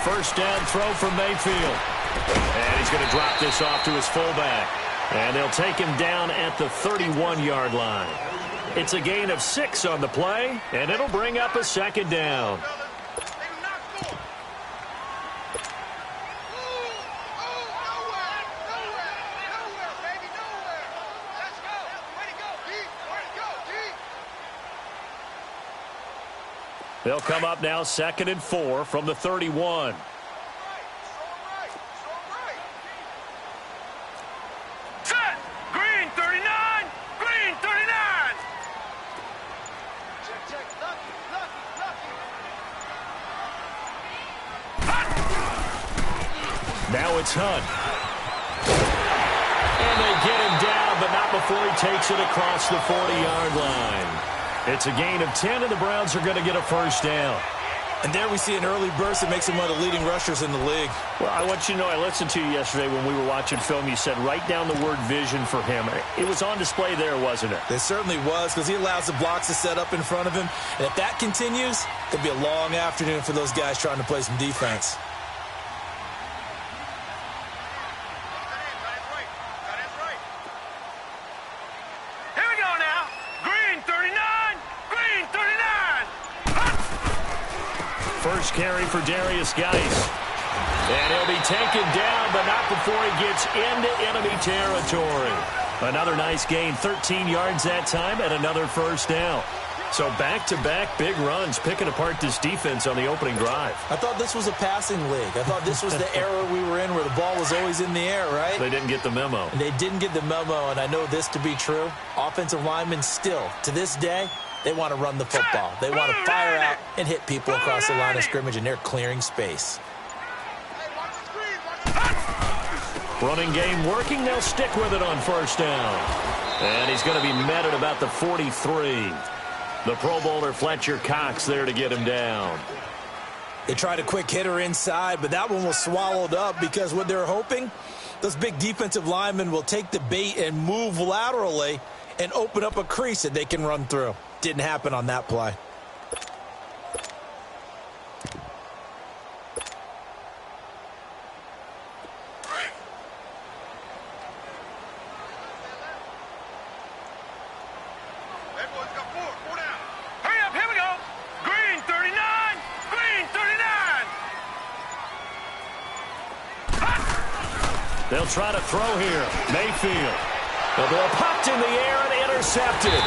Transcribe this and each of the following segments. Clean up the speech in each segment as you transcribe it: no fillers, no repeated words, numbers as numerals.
first down throw from Mayfield. And he's going to drop this off to his fullback. And they'll take him down at the 31-yard line. It's a gain of 6 on the play, and it'll bring up a second down. They'll come up now 2nd and 4 from the 31. Set! Green 39! Green 39! Check. Lucky. Now it's Hunt. And they get him down, but not before he takes it across the 40-yard line. It's a gain of 10, and the Browns are going to get a first down. And there we see an early burst that makes him one of the leading rushers in the league. Well, I want you to know, I listened to you yesterday when we were watching film. You said write down the word vision for him. It was on display there, wasn't it? It certainly was, because he allows the blocks to set up in front of him. And if that continues, it'll be a long afternoon for those guys trying to play some defense. First carry for Darius Geis. And he'll be taken down, but not before he gets into enemy territory. Another nice gain, 13 yards that time, and another first down. So back-to-back big runs, picking apart this defense on the opening drive. I thought this was a passing league. I thought this was the era we were in where the ball was always in the air, right? They didn't get the memo. And they didn't get the memo, and I know this to be true. Offensive linemen still, to this day, they want to run the football. They want to fire out and hit people across the line of scrimmage, and they're clearing space. Running game working. They'll stick with it on first down. And he's going to be met at about the 43. The Pro Bowler Fletcher Cox there to get him down. They tried a quick hitter inside, but that one was swallowed up because what they're hoping, those big defensive linemen will take the bait and move laterally and open up a crease that they can run through. Didn't happen on that play. They'll try to throw here. Mayfield. The ball popped in the air and intercepted.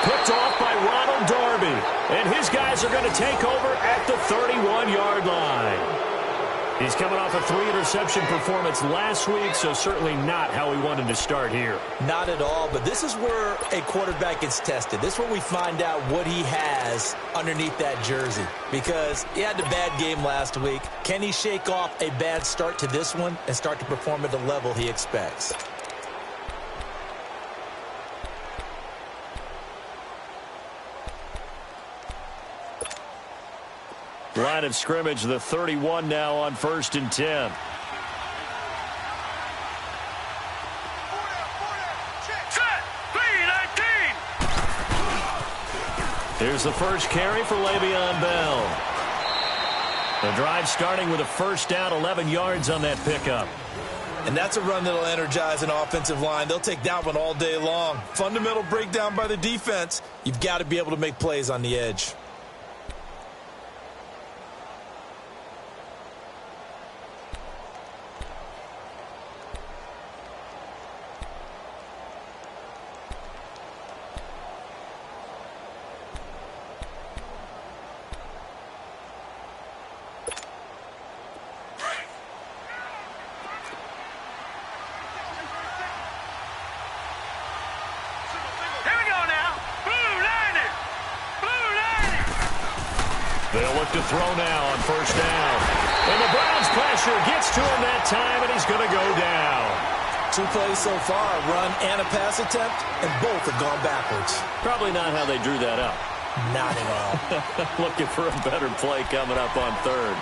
Picked off by Ronald Darby. And his guys are going to take over at the 31-yard line. He's coming off a 3-interception performance last week, so certainly not how he wanted to start here. Not at all, but this is where a quarterback gets tested. This is where we find out what he has underneath that jersey. Because he had a bad game last week. Can he shake off a bad start to this one and start to perform at the level he expects? Line of scrimmage, the 31 now on 1st and 10. Here's the first carry for Le'Veon Bell. The drive starting with a first down, 11 yards on that pickup. And that's a run that'll energize an offensive line. They'll take that one all day long. Fundamental breakdown by the defense. You've got to be able to make plays on the edge. They'll look to throw now on first down. And the Browns pressure gets to him that time, and he's going to go down. 2 plays so far, a run and a pass attempt, and both have gone backwards. Probably not how they drew that up. Not at all. Looking for a better play coming up on 3rd.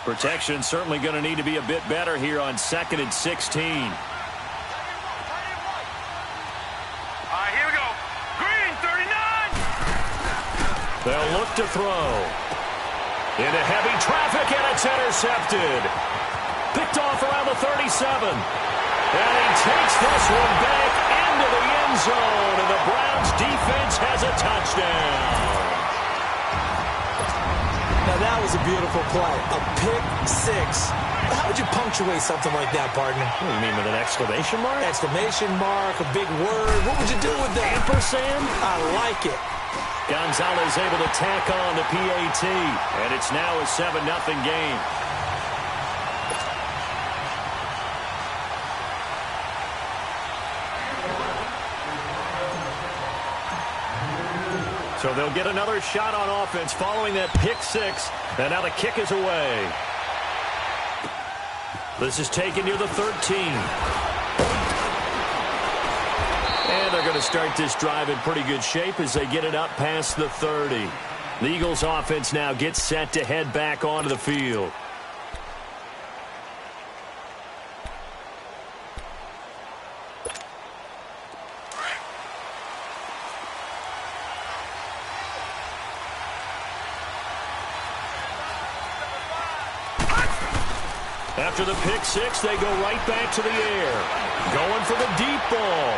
Protection certainly going to need to be a bit better here on 2nd and 16. All right, here we go. Green, 39. They'll look to throw. Into heavy traffic, and it's intercepted. Picked off around the 37. And he takes this one back into the end zone, and the Browns defense has a touchdown. Now, that was a beautiful play. A pick six. How would you punctuate something like that, partner? What do you mean, with an exclamation mark? Exclamation mark, a big word. What would you do with that? Ampersand? I like it. Gonzalez able to tack on the PAT, and it's now a 7-0 game. So they'll get another shot on offense following that pick six, and now the kick is away. This is taken near the 13. And they're going to start this drive in pretty good shape as they get it up past the 30. The Eagles offense now gets set to head back onto the field. After the pick six, they go right back to the air. Going for the deep ball.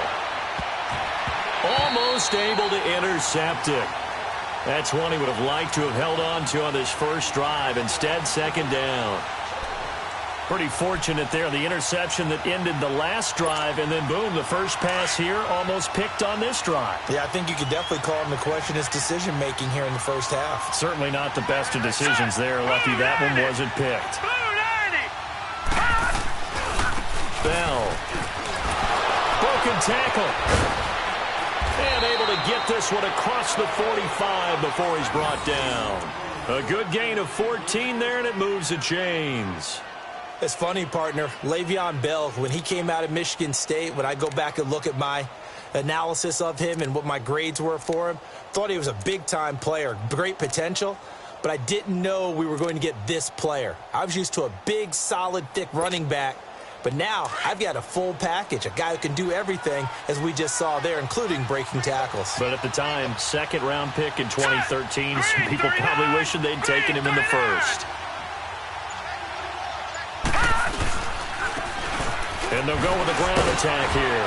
Almost able to intercept it. That's one he would have liked to have held on to on this first drive. Instead, second down. Pretty fortunate there. The interception that ended the last drive, and then boom, the first pass here almost picked on this drive. Yeah, I think you could definitely call him to question his decision-making here in the first half. Certainly not the best of decisions there. Lucky that one wasn't picked. Bell. Broken tackle. And able to get this one across the 45 before he's brought down. A good gain of 14 there, and it moves the chains. It's funny, partner. Le'Veon Bell, when he came out of Michigan State, when I go back and look at my analysis of him and what my grades were for him, thought he was a big-time player, great potential, but I didn't know we were going to get this player. I was used to a big, solid, thick running back, but now I've got a full package, a guy who can do everything, as we just saw there, including breaking tackles. But at the time, second-round pick in 2013, some people probably wishing they'd taken him in the first. And they'll go with a ground attack here.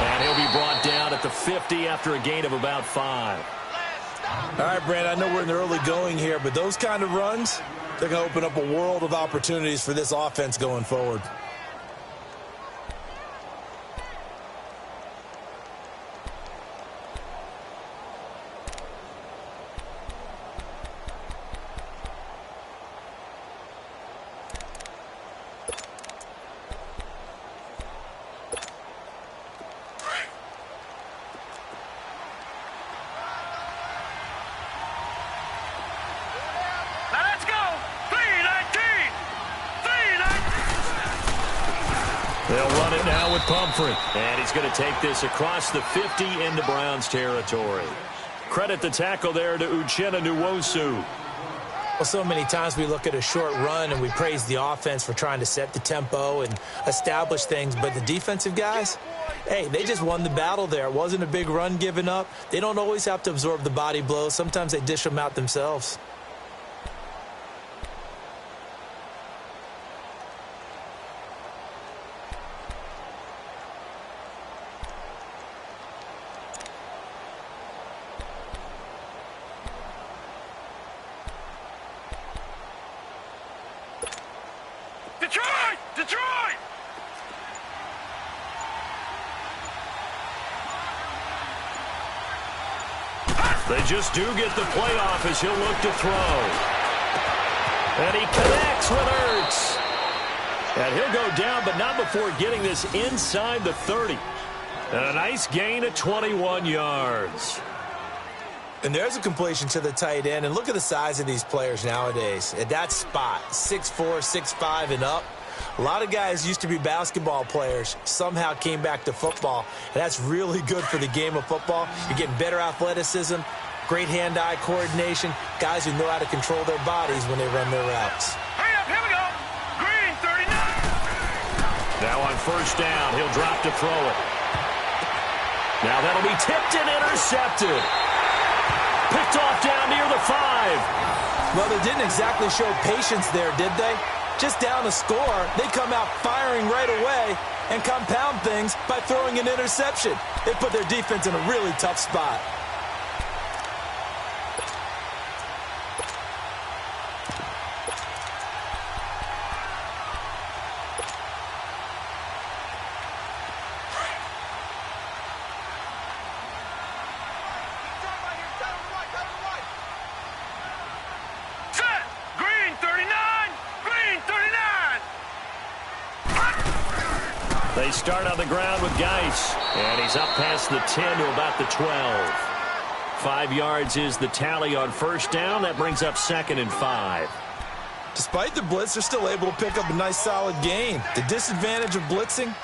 And he'll be brought down at the 50 after a gain of about 5. All right, Brand, I know we're in the early going here, but those kind of runs, they're going to open up a world of opportunities for this offense going forward. They'll run it now with Pumphrey. And he's going to take this across the 50 into Browns territory. Credit the tackle there to Uchenna Nwosu. Well, so many times we look at a short run and we praise the offense for trying to set the tempo and establish things. But the defensive guys, hey, they just won the battle there. It wasn't a big run given up. They don't always have to absorb the body blows. Sometimes they dish them out themselves. Detroit! They just do get the playoff as he'll look to throw. And he connects with Ertz. And he'll go down, but not before getting this inside the 30. And a nice gain of 21 yards. And there's a completion to the tight end. And look at the size of these players nowadays. At that spot, 6'4", 6'5", and up. A lot of guys used to be basketball players, somehow came back to football. And that's really good for the game of football. You're getting better athleticism, great hand-eye coordination, guys who know how to control their bodies when they run their routes. Hurry up, here we go! Now on first down, he'll drop to throw it. Now that'll be tipped and intercepted. Picked off down near the 5. Well, they didn't exactly show patience there, did they? Just down a score, they come out firing right away and compound things by throwing an interception. They put their defense in a really tough spot. They start on the ground with Geis, and he's up past the 10 to about the 12. 5 yards is the tally on first down. That brings up 2nd and 5. Despite the blitz, they're still able to pick up a nice solid gain. The disadvantage of blitzing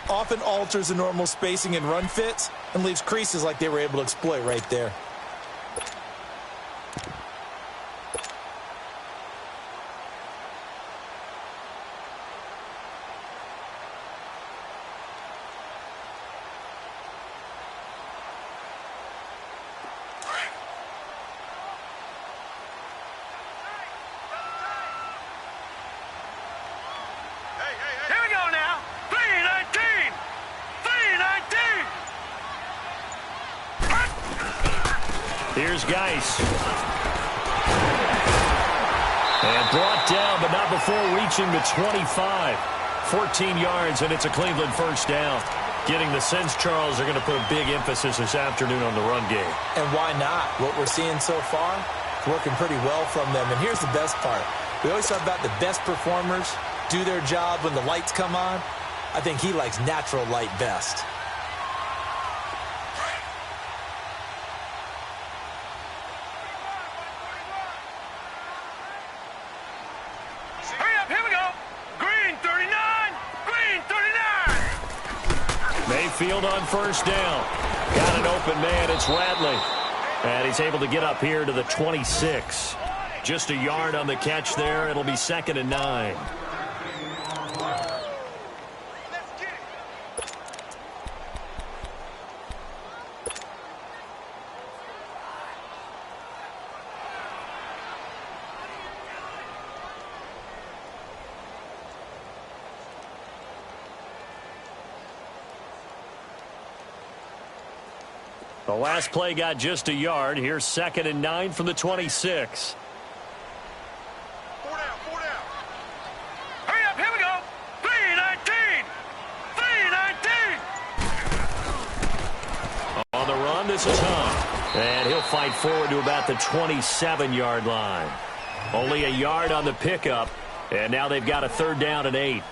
often alters the normal spacing and run fits and leaves creases like they were able to exploit right there. Here's Geis. And brought down, but not before reaching the 25. 14 yards, and it's a Cleveland first down. Getting the sense, Charles, they're going to put a big emphasis this afternoon on the run game. And why not? What we're seeing so far, working pretty well from them. And here's the best part. We always talk about the best performers do their job when the lights come on. I think he likes natural light best. Mayfield on first down. Got an open man. It's Radley. And he's able to get up here to the 26. Just a yard on the catch there. It'll be 2nd and 9. The last play got just a yard. Here's 2nd and 9 from the 26. Four down. Hurry up, here we go. 3-19. On the run, this is Hunt. And he'll fight forward to about the 27-yard line. Only a yard on the pickup. And now they've got a 3rd down and 8.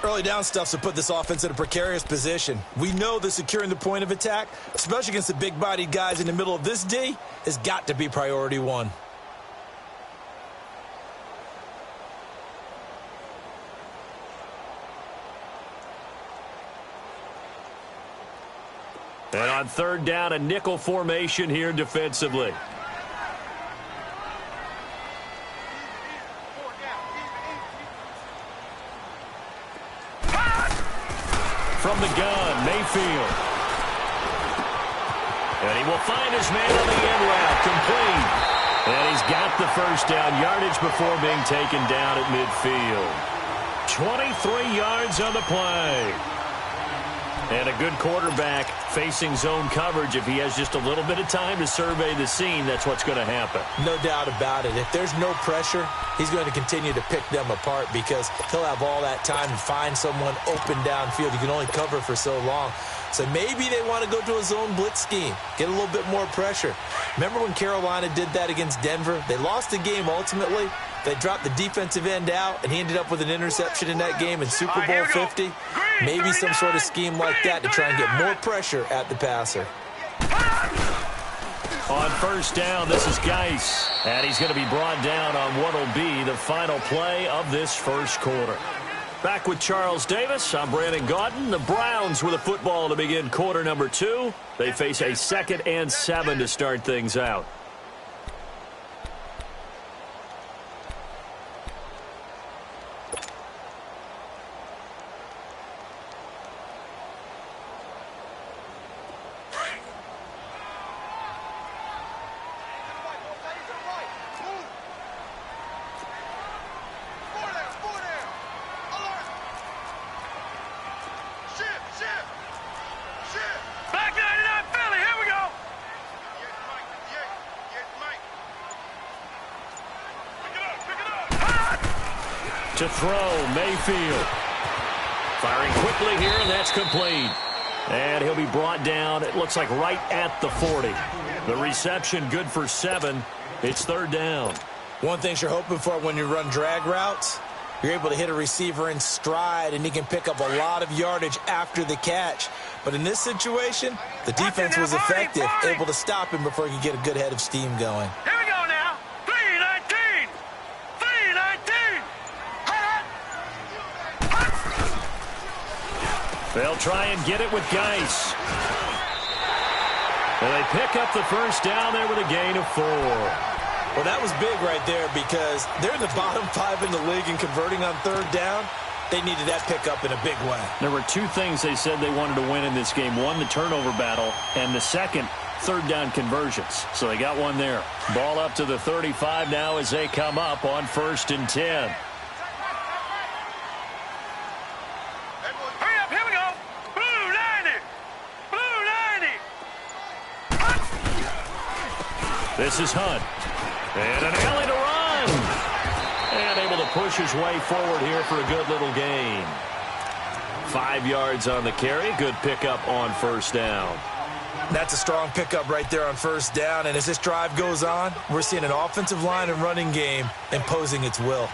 Early down stuff's to put this offense in a precarious position. We know that securing the point of attack, especially against the big-bodied guys in the middle of this D, has got to be priority 1. And on 3rd down, a nickel formation here defensively. From the gun, Mayfield. And he will find his man on the end route, complete. And he's got the first down yardage before being taken down at midfield. 23 yards on the play. And a good quarterback facing zone coverage. If he has just a little bit of time to survey the scene, that's what's going to happen. No doubt about it. If there's no pressure, he's going to continue to pick them apart because he'll have all that time to find someone open downfield. You can only cover for so long. So maybe they want to go to a zone blitz scheme, get a little bit more pressure. Remember when Carolina did that against Denver? They lost the game ultimately. They dropped the defensive end out, and he ended up with an interception in that game in Super Bowl 50. Maybe some sort of scheme like that to try and get more pressure at the passer. On first down, this is Geis. And he's going to be brought down on what will be the final play of this first quarter. Back with Charles Davis, I'm Brandon Gaudin. The Browns with a football to begin quarter number 2. They face a 2nd and 7 to start things out. To throw, Mayfield. Firing quickly here, and that's complete. And he'll be brought down, it looks like right at the 40. The reception good for 7. It's third down. One thing you're hoping for when you run drag routes, you're able to hit a receiver in stride, and he can pick up a lot of yardage after the catch. But in this situation, the defense was effective, able to stop him before he could get a good head of steam going. Here we go now. 319. 319. They'll try and get it with Geis. And they pick up the first down there with a gain of 4. Well, that was big right there because they're in the bottom 5 in the league in converting on third down. They needed that pickup in a big way. There were 2 things they said they wanted to win in this game. One, the turnover battle, and the second, third down conversions. So they got one there. Ball up to the 35 now as they come up on 1st and 10. Hurry up, here we go. Blue 90. Blue 90. This is Hunt. And an alley to run. And able to push his way forward here for a good little gain. 5 yards on the carry. Good pickup on first down. That's a strong pickup right there on first down. And as this drive goes on, we're seeing an offensive line and running game imposing its will.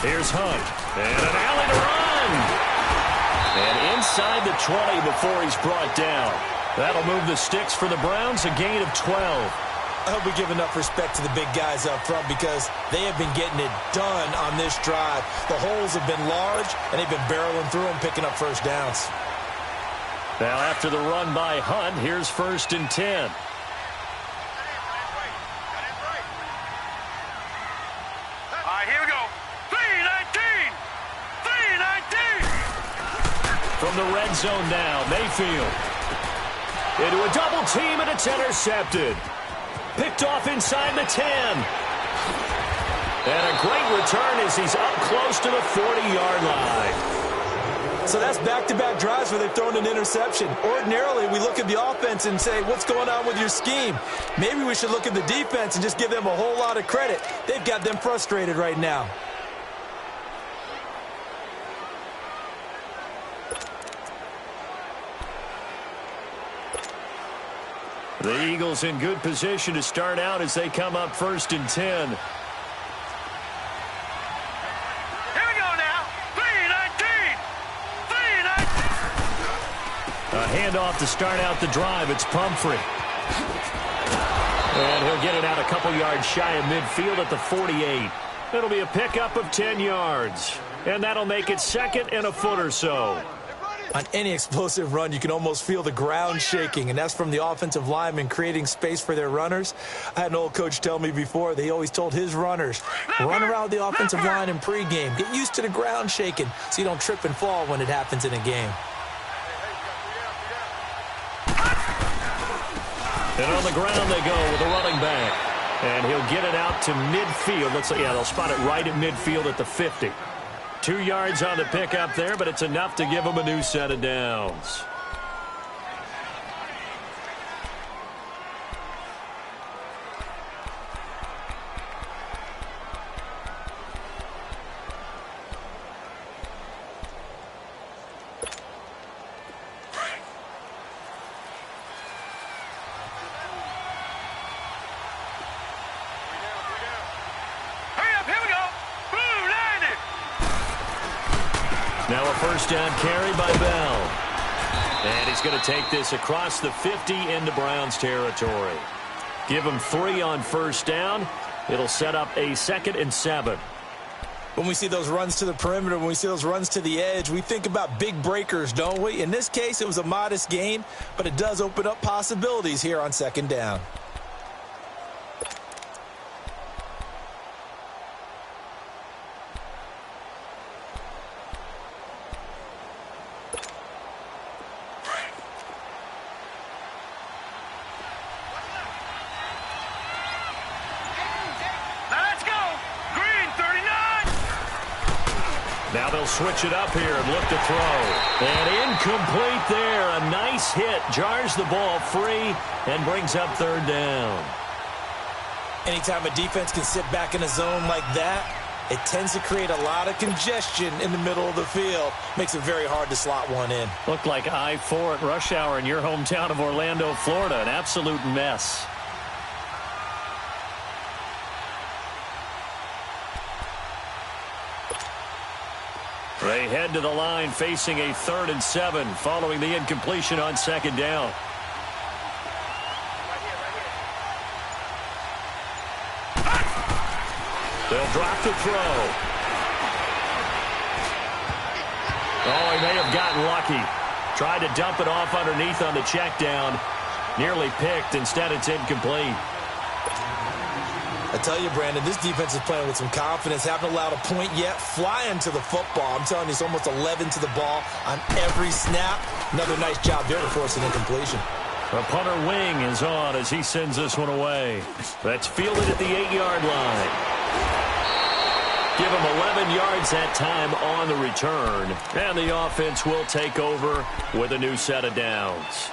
Here's Hunt. And an alley to run. And inside the 20 before he's brought down. That'll move the sticks for the Browns, a gain of 12. I hope we give enough respect to the big guys up front because they have been getting it done on this drive. The holes have been large, and they've been barreling through them, picking up first downs. Now after the run by Hunt, here's 1st and 10. Here we go. 319. 319. From the red zone now, Mayfield. Into a double team, and it's intercepted. Picked off inside the 10. And a great return as he's up close to the 40-yard line. So that's back-to-back drives where they've thrown an interception. Ordinarily, we look at the offense and say, what's going on with your scheme? Maybe we should look at the defense and just give them a whole lot of credit. They've got them frustrated right now. The Eagles in good position to start out as they come up 1st and 10. Here we go now. 319. 319. A handoff to start out the drive. It's Pumphrey. And he'll get it out a couple yards shy of midfield at the 48. It'll be a pickup of 10 yards. And that'll make it 2nd and a foot or so. On any explosive run, you can almost feel the ground shaking, and that's from the offensive linemen creating space for their runners. I had an old coach tell me before, they always told his runners, run around the offensive line in pregame. Get used to the ground shaking so you don't trip and fall when it happens in a game. And on the ground they go with a running back. And he'll get it out to midfield. Looks like, yeah, they'll spot it right at midfield at the 50. 2 yards on the pickup there, but it's enough to give them a new set of downs. Now a first down carry by Bell. And he's going to take this across the 50 into Browns territory. Give him 3 on first down. It'll set up a 2nd and 7. When we see those runs to the perimeter, when we see those runs to the edge, we think about big breakers, don't we? In this case, it was a modest gain, but it does open up possibilities here on 2nd down. Now they'll switch it up here and look to throw. And incomplete there. A nice hit. Jars the ball free and brings up third down. Anytime a defense can sit back in a zone like that, it tends to create a lot of congestion in the middle of the field. Makes it very hard to slot one in. Looked like I-4 at rush hour in your hometown of Orlando, Florida. An absolute mess. They head to the line facing a 3rd and 7 following the incompletion on 2nd down. They'll drop the throw. Oh, he may have gotten lucky. Tried to dump it off underneath on the check down. Nearly picked. Instead, it's incomplete. I tell you, Brandon, this defense is playing with some confidence. Haven't allowed a point yet. Flying to the football. I'm telling you, it's almost 11 to the ball on every snap. Another nice job there to force an incompletion. The punter wing is on as he sends this one away. That's fielded at the 8-yard line. Give him 11 yards that time on the return. And the offense will take over with a new set of downs.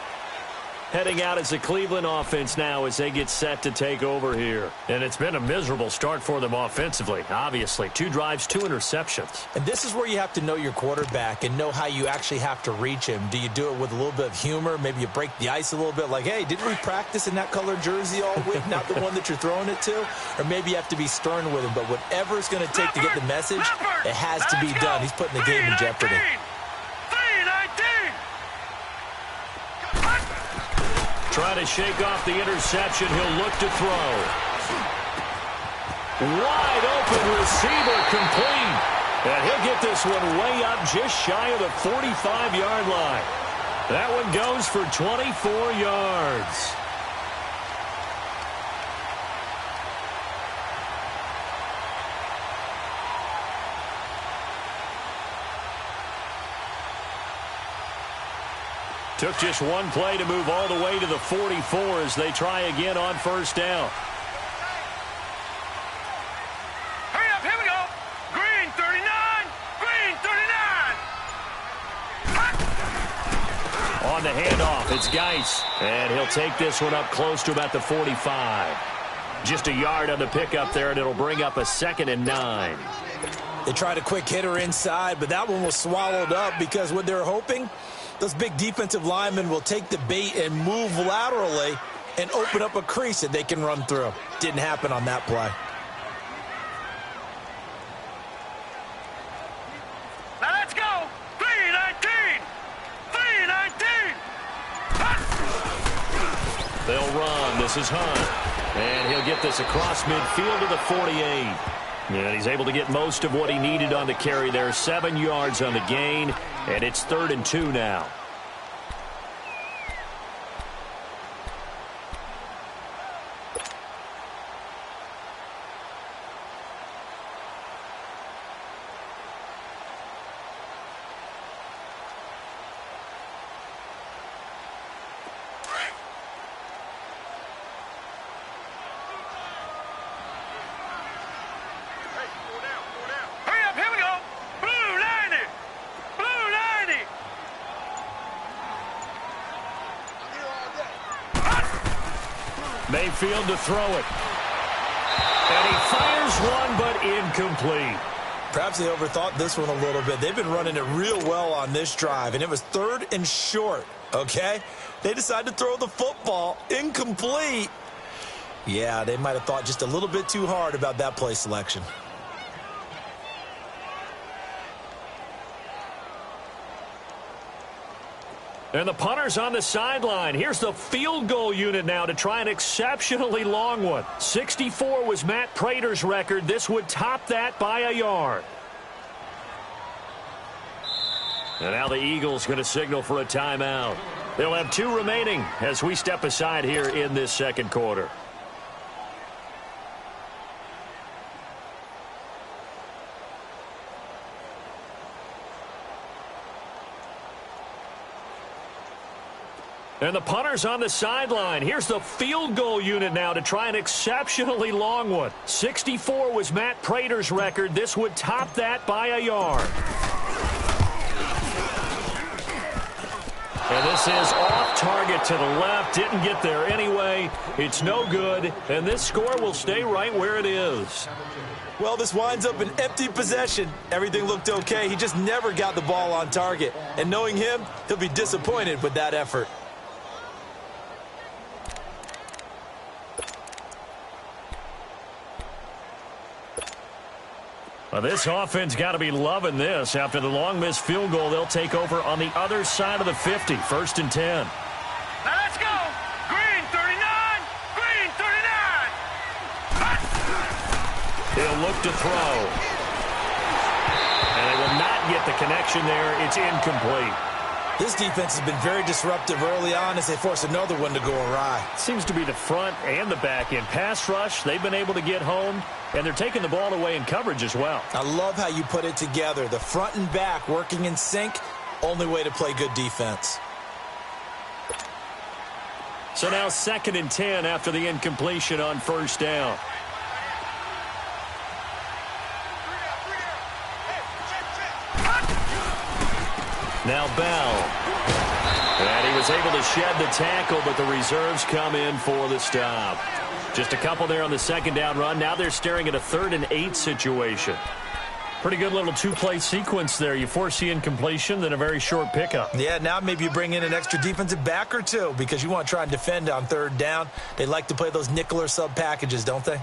Heading out as the Cleveland offense now as they get set to take over here. And it's been a miserable start for them offensively, obviously. 2 drives, 2 interceptions. And this is where you have to know your quarterback and know how you actually have to reach him. Do you do it with a little bit of humor? Maybe you break the ice a little bit like, hey, didn't we practice in that colored jersey all week, not the one that you're throwing it to? Or maybe you have to be stern with him. But whatever it's going to take to get the message, it has to be done. He's putting the game in jeopardy. Trying to shake off the interception. He'll look to throw. Wide open receiver complete. And he'll get this one way up just shy of the 45-yard line. That one goes for 24 yards. Took just one play to move all the way to the 44 as they try again on 1st down. Hurry up, here we go. Green 39, green 39. On the handoff, it's Geis. And he'll take this one up close to about the 45. Just a yard on the pickup there, and it'll bring up a 2nd and 9. They tried a quick hitter inside, but that one was swallowed up because what they're hoping, those big defensive linemen will take the bait and move laterally and open up a crease that they can run through. Didn't happen on that play. Now let's go. 319. 319. They'll run. This is Hunt. And he'll get this across midfield to the 48. And he's able to get most of what he needed on the carry there. 7 yards on the gain. And it's 3rd and 2 now. Mayfield to throw it. And he fires one, but incomplete. Perhaps they overthought this one a little bit. They've been running it real well on this drive, and it was 3rd and short, okay? They decided to throw the football incomplete. Yeah, they might have thought just a little bit too hard about that play selection. And the punter's on the sideline. Here's the field goal unit now to try an exceptionally long one. 64 was Matt Prater's record. This would top that by a yard. And now the Eagles going to signal for a timeout. They'll have 2 remaining as we step aside here in this 2nd quarter. And the punter's on the sideline. Here's the field goal unit now to try an exceptionally long one. 64 was Matt Prater's record. This would top that by a yard. And this is off target to the left. Didn't get there anyway. It's no good. And this score will stay right where it is. Well, this winds up an empty possession. Everything looked okay. He just never got the ball on target. And knowing him, he'll be disappointed with that effort. Well, this offense got to be loving this. After the long missed field goal, they'll take over on the other side of the 50, 1st and 10. Now let's go. Green 39. Green 39. He'll look to throw. And they will not get the connection there. It's incomplete. This defense has been very disruptive early on as they force another one to go awry. Seems to be the front and the back end. Pass rush, they've been able to get home, and they're taking the ball away in coverage as well. I love how you put it together. The front and back working in sync, only way to play good defense. So now 2nd and 10 after the incompletion on 1st down. Now Bell. And he was able to shed the tackle, but the reserves come in for the stop. Just a couple there on the 2nd down run. Now they're staring at a 3rd and 8 situation. Pretty good little two-play sequence there. You force the incompletion, then a very short pickup. Yeah, now maybe you bring in an extra defensive back or two because you want to try and defend on 3rd down. They like to play those nickel or sub packages, don't they?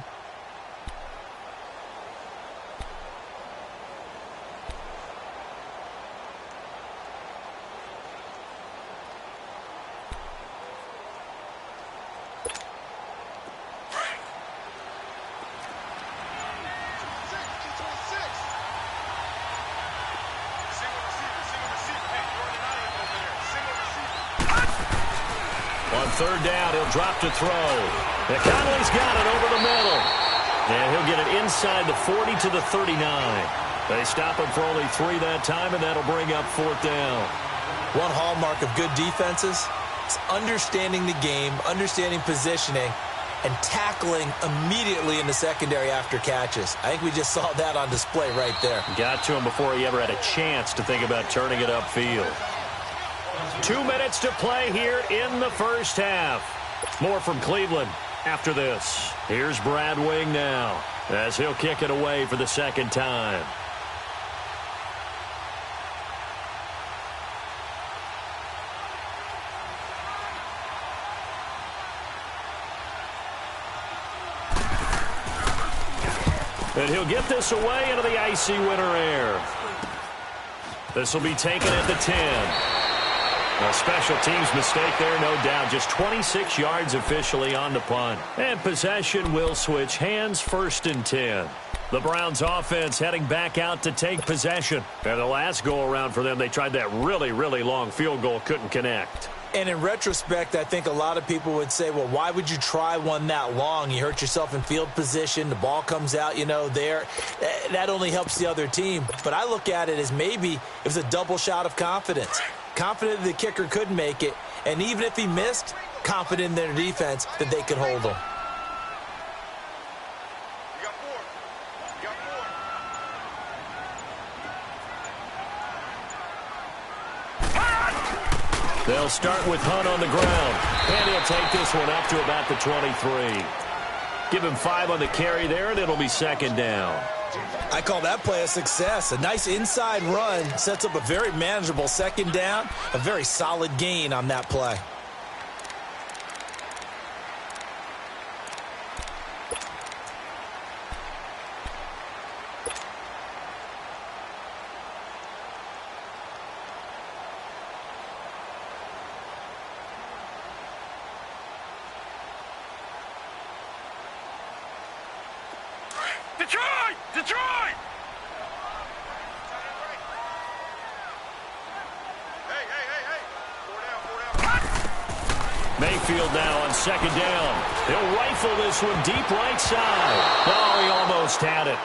On 3rd down, he'll drop to throw. And Conley's got it over the middle. And he'll get it inside the 40 to the 39. They stop him for only 3 that time, and that'll bring up 4th down. One hallmark of good defenses is understanding the game, understanding positioning, and tackling immediately in the secondary after catches. I think we just saw that on display right there. Got to him before he ever had a chance to think about turning it upfield. 2 minutes to play here in the 1st half. More from Cleveland after this. Here's Brad Wing now as he'll kick it away for the 2nd time. And he'll get this away into the icy winter air. This will be taken at the 10. A special teams mistake there, no doubt. Just 26 yards officially on the punt. And possession will switch hands, 1st and 10. The Browns offense heading back out to take possession. And the last go-around for them, they tried that really, really long field goal, couldn't connect. And in retrospect, I think a lot of people would say, well, why would you try one that long? You hurt yourself in field position. The ball comes out, there. That only helps the other team. But I look at it as maybe it was a double shot of confidence. Confident the kicker could make it. And even if he missed, confident in their defense that they could hold him. They'll start with Hunt on the ground. And he'll take this one up to about the 23. Give him 5 on the carry there, and it'll be 2nd down. I call that play a success. A nice inside run sets up a very manageable 2nd down. A very solid gain on that play. Detroit! Detroit! Hey. 4 down. Mayfield now on 2nd down. He'll rifle this one deep right side. Oh, he almost had it.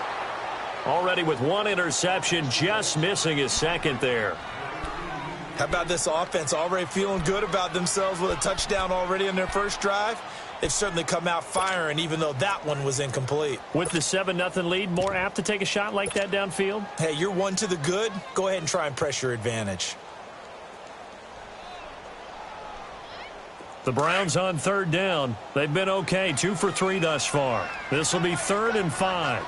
Already with 1 interception, just missing his 2nd there. How about this offense already feeling good about themselves with a touchdown already in their first drive? They've certainly come out firing, even though that one was incomplete. With the 7-0 lead, more apt to take a shot like that downfield? Hey, you're one to the good. Go ahead and try and press your advantage. The Browns on third down. They've been okay, 2 for 3 thus far. This will be 3rd and 5.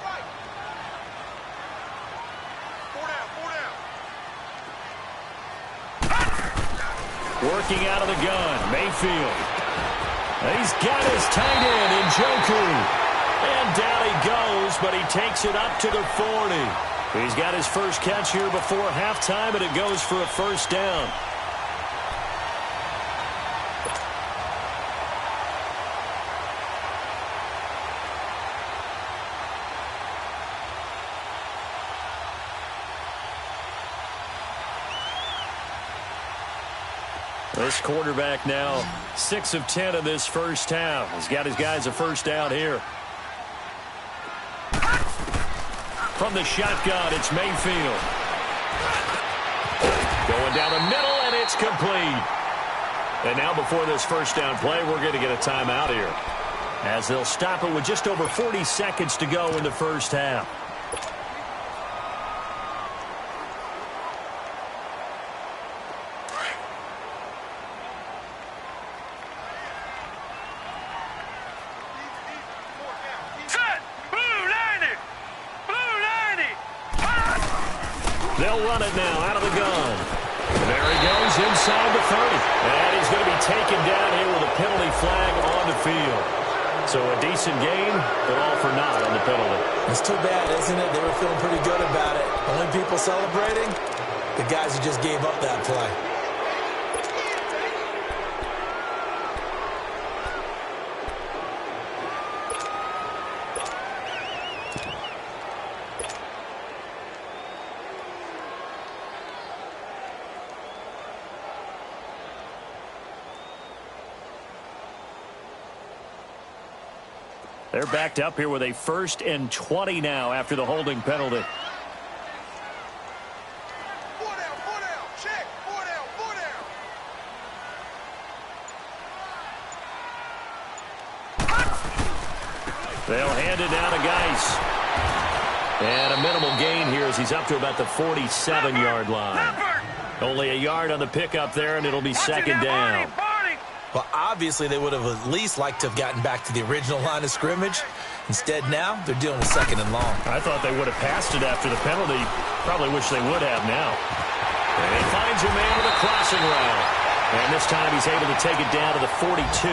Working out of the gun, Mayfield. He's got his tight end in Njoku. And down he goes, but he takes it up to the 40. He's got his first catch here before halftime, and it goes for a first down. This quarterback now 6 of 10 in this first half. He's got his guys a first down here. From the shotgun, it's Mayfield. Going down the middle, and it's complete. And now before this first down play, we're going to get a timeout here, as they'll stop it with just over 40 seconds to go in the first half. They'll run it now out of the gun. There he goes inside the 30. And he's going to be taken down here with a penalty flag on the field. So a decent game, but all for naught on the penalty. It's too bad, isn't it? They were feeling pretty good about it. Only people celebrating, the guys who just gave up that play. They're backed up here with a 1st and 20 now after the holding penalty. They'll hand it down to Geis. And a minimal gain here as he's up to about the 47-yard line. Only a yard on the pickup there, and it'll be 2nd down. Well, obviously, they would have at least liked to have gotten back to the original line of scrimmage. Instead, now, they're dealing with 2nd and long. I thought they would have passed it after the penalty. Probably wish they would have now. And he finds a man with a crossing route. And this time he's able to take it down to the 42.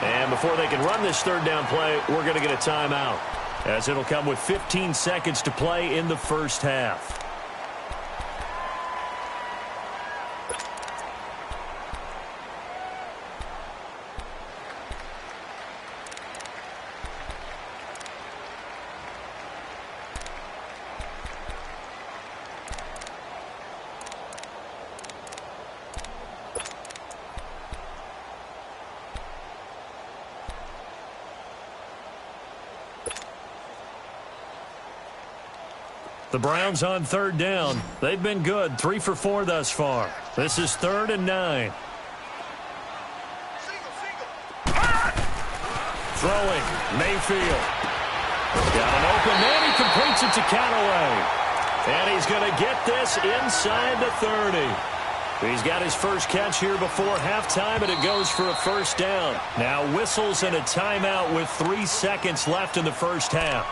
And before they can run this 3rd down play, we're going to get a timeout, as it'll come with 15 seconds to play in the first half. The Browns on 3rd down. They've been good, 3 for 4 thus far. This is 3rd and 9. Throwing, Mayfield. Got an open man, he completes it to Callaway. And he's going to get this inside the 30. He's got his first catch here before halftime, and it goes for a first down. Now whistles and a timeout with 3 seconds left in the first half.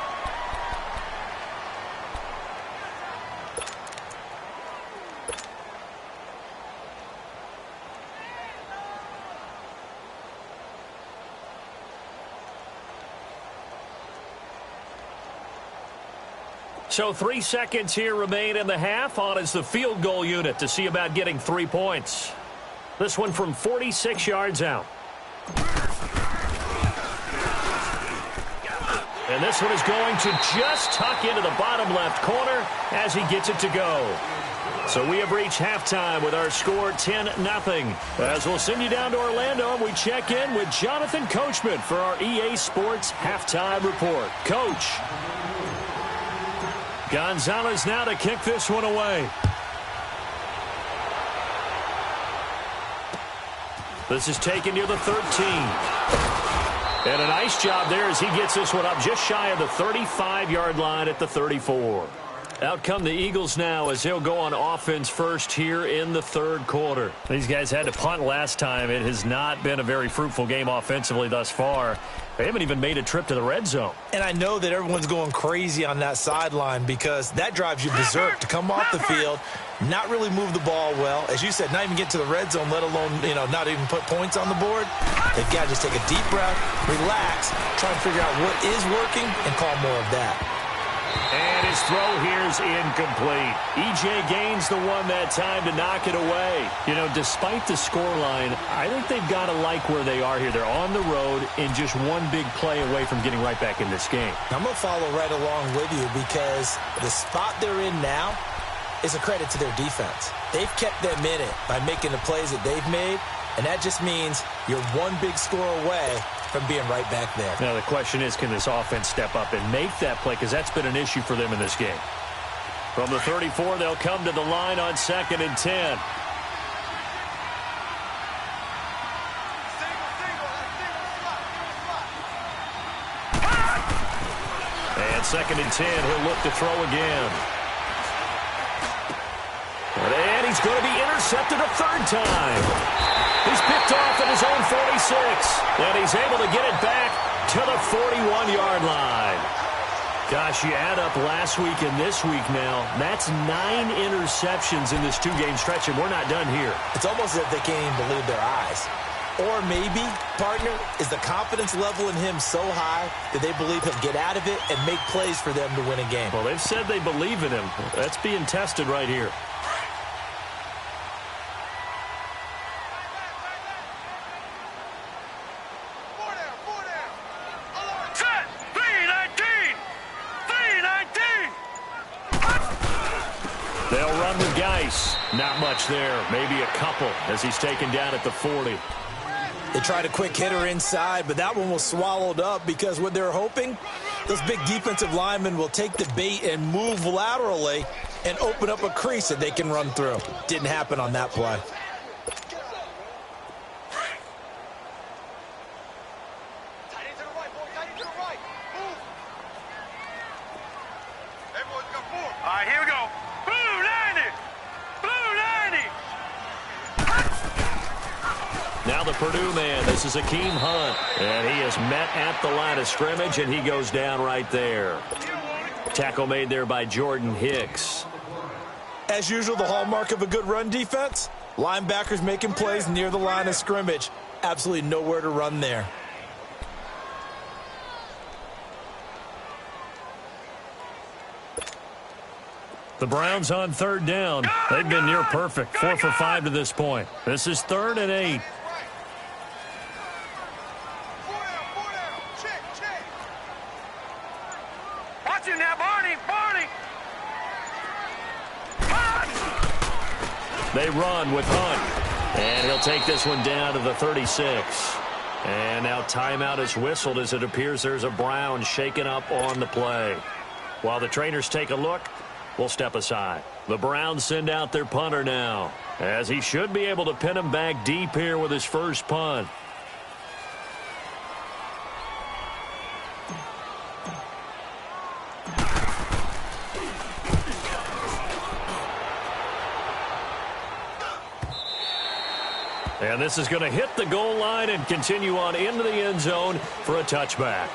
So 3 seconds here remain in the half. On is the field goal unit to see about getting 3 points. This one from 46 yards out. And this one is going to just tuck into the bottom left corner as he gets it to go. So we have reached halftime with our score 10-0. As we'll send you down to Orlando, and we check in with Jonathan Coachman for our EA Sports Halftime Report. Coach. Gonzalez now to kick this one away. This is taken near the 13. And a nice job there as he gets this one up just shy of the 35-yard line at the 34. Out come the Eagles now as they'll go on offense first here in the third quarter. These guys had to punt last time. It has not been a very fruitful game offensively thus far. They haven't even made a trip to the red zone. And I know that everyone's going crazy on that sideline because that drives you berserk to come off the field, not really move the ball well. As you said, not even get to the red zone, let alone, not even put points on the board. They've got to just take a deep breath, relax, try and figure out what is working, and call more of that. And his throw here is incomplete. E.J. gains the one that time to knock it away. Despite the scoreline, I think they've got to like where they are here. They're on the road and just one big play away from getting right back in this game. I'm going to follow right along with you because the spot they're in now is a credit to their defense. They've kept them in it by making the plays that they've made, and that just means you're one big score away from being right back there. Now, the question is, can this offense step up and make that play? Because that's been an issue for them in this game. From the 34, they'll come to the line on 2nd and 10. And 2nd and 10, he'll look to throw again. And he's going to be intercepted a third time. He's picked off at his own 46, and he's able to get it back to the 41-yard line. Gosh, you add up last week and this week now, that's 9 interceptions in this two-game stretch, and we're not done here. It's almost as if they can't even believe their eyes. Or maybe, partner, is the confidence level in him so high that they believe he'll get out of it and make plays for them to win a game. Well, they've said they believe in him. That's being tested right here. They'll run with Geis. Not much there. Maybe a couple as he's taken down at the 40. They tried a quick hitter inside, but that one was swallowed up because what they're hoping, those big defensive linemen will take the bait and move laterally and open up a crease that they can run through. Didn't happen on that play. All right, here we go. Blue 90! Blue 90! Now the Purdue man, this is Akeem Hunt. And he is met at the line of scrimmage, and he goes down right there. Tackle made there by Jordan Hicks. As usual, the hallmark of a good run defense, linebackers making plays near the line of scrimmage. Absolutely nowhere to run there. The Browns on 3rd down. They've been near perfect. 4 for 5 to this point. This is 3rd and 8. Watch him now, Barney! Barney! They run with Hunt. And he'll take this one down to the 36. And now timeout is whistled as it appears there's a Brown shaken up on the play. While the trainers take a look, we'll step aside. The Browns send out their punter now, as he should be able to pin him back deep here with his first punt. And this is going to hit the goal line and continue on into the end zone for a touchback.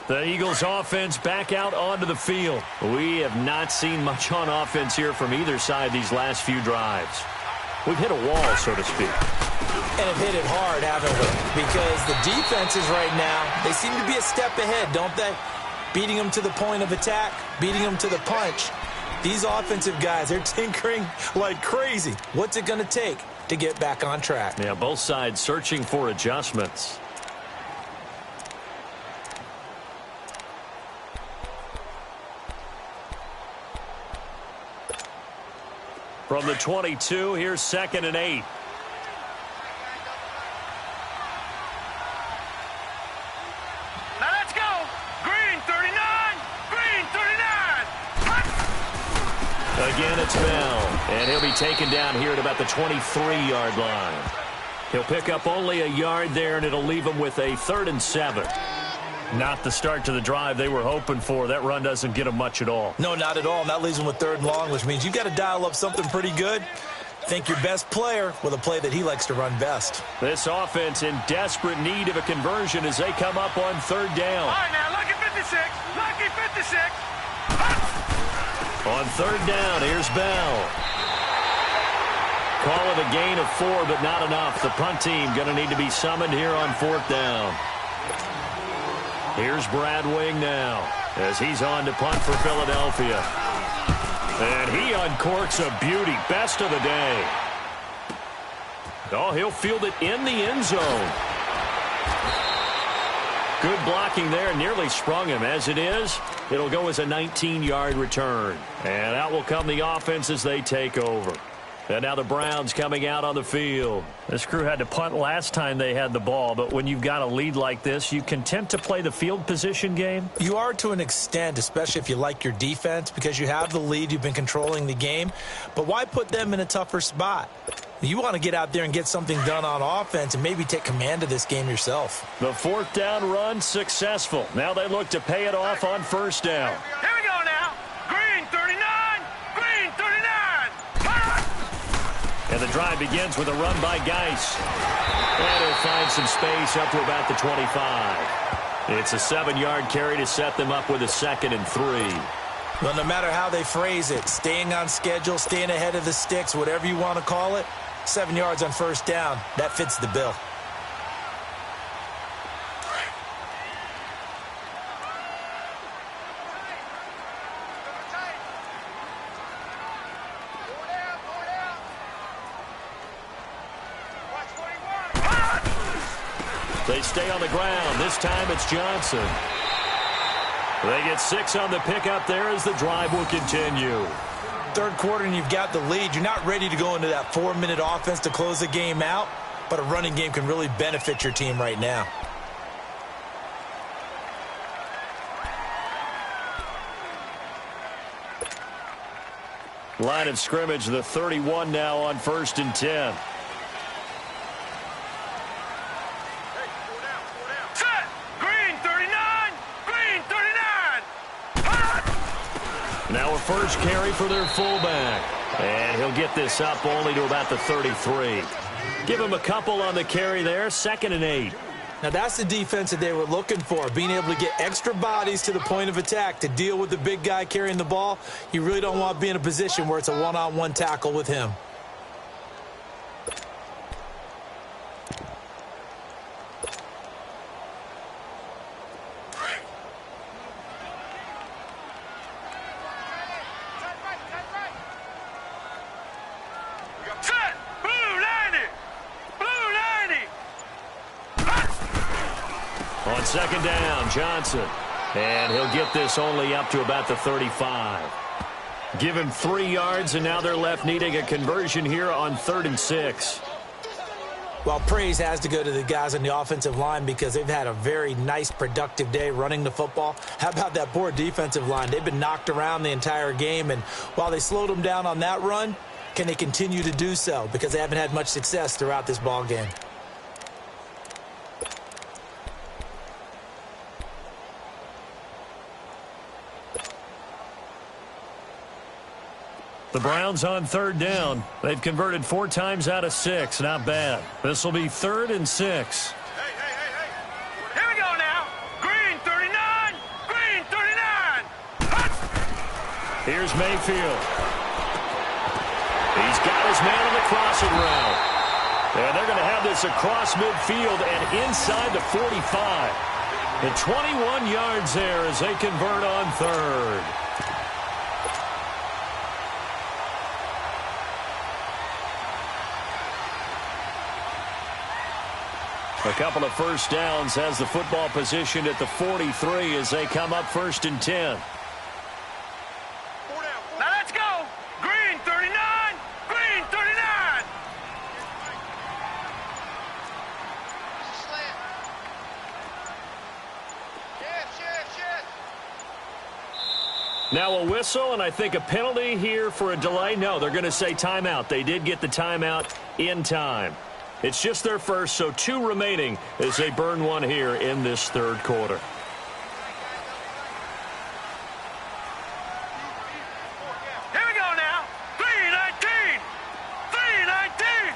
The Eagles offense back out onto the field. We have not seen much on offense here from either side these last few drives. We've hit a wall, so to speak. And have hit it hard, haven't we? Because the defenses right now, they seem to be a step ahead, don't they? Beating them to the point of attack, beating them to the punch. These offensive guys, they're tinkering like crazy. What's it going to take to get back on track? Yeah, both sides searching for adjustments. From the 22, here's 2nd and 8. Now let's go. Green 39. Green 39. Again, it's Bell. And he'll be taken down here at about the 23-yard line. He'll pick up only a yard there, and it'll leave him with a 3rd and 7. Not the start to the drive they were hoping for. That run doesn't get them much at all. No, not at all. And that leaves them with 3rd and long, which means you've got to dial up something pretty good. Think your best player with a play that he likes to run best. This offense in desperate need of a conversion as they come up on 3rd down. All right, now, lucky 56. Lucky 56. On 3rd down, here's Bell. Call it a gain of 4, but not enough. The punt team going to need to be summoned here on 4th down. Here's Brad Wing now as he's on to punt for Philadelphia. And he uncorks a beauty. Best of the day. Oh, he'll field it in the end zone. Good blocking there. Nearly sprung him. As it is, it'll go as a 19-yard return. And out will come the offense as they take over. And now the Browns coming out on the field. This crew had to punt last time they had the ball, but when you've got a lead like this, you content to play the field position game? You are to an extent, especially if you like your defense, because you have the lead, you've been controlling the game. But why put them in a tougher spot? You want to get out there and get something done on offense and maybe take command of this game yourself. The 4th down run successful. Now they look to pay it off on 1st down. Here we go now. Green 39. Green 39. And the drive begins with a run by Geis. And he'll find some space up to about the 25. It's a 7-yard carry to set them up with a 2nd and 3. Well, no matter how they phrase it, staying on schedule, staying ahead of the sticks, whatever you want to call it, 7 yards on 1st down, that fits the bill. They stay on the ground. This time it's Johnson. They get 6 on the pickup there as the drive will continue. 3rd quarter and you've got the lead. You're not ready to go into that 4-minute offense to close the game out, but a running game can really benefit your team right now. Line of scrimmage, the 31 now on 1st and 10. Set. Green 39. Green 39. Now a first carry for their fullback. And he'll get this up only to about the 33. Give him a couple on the carry there. 2nd and 8. Now that's the defense that they were looking for, being able to get extra bodies to the point of attack to deal with the big guy carrying the ball. You really don't want to be in a position where it's a one-on-one tackle with him. Set. Blue 90. Blue 90. On 2nd down, Johnson. And he'll get this only up to about the 35. Give him 3 yards, and now they're left needing a conversion here on 3rd and 6. Well, praise has to go to the guys on the offensive line because they've had a very nice, productive day running the football. How about that poor defensive line? They've been knocked around the entire game, and while they slowed them down on that run, can they continue to do so? Because they haven't had much success throughout this ball game. The Browns on 3rd down. They've converted 4 times out of 6. Not bad. This will be 3rd and 6. Hey. Here we go now. Green 39. Green 39. Here's Mayfield. He's got his man on the crossing route. And they're going to have this across midfield and inside the 45. The 21 yards there as they convert on 3rd. A couple of first downs has the football positioned at the 43 as they come up 1st and 10. Now let's go. Green 39. Now a whistle, and I think a penalty here for a delay. No, they're going to say timeout. They did get the timeout in time. It's just their first, so 2 remaining as they burn one here in this third quarter. Here we go now. 3:19. 3:19.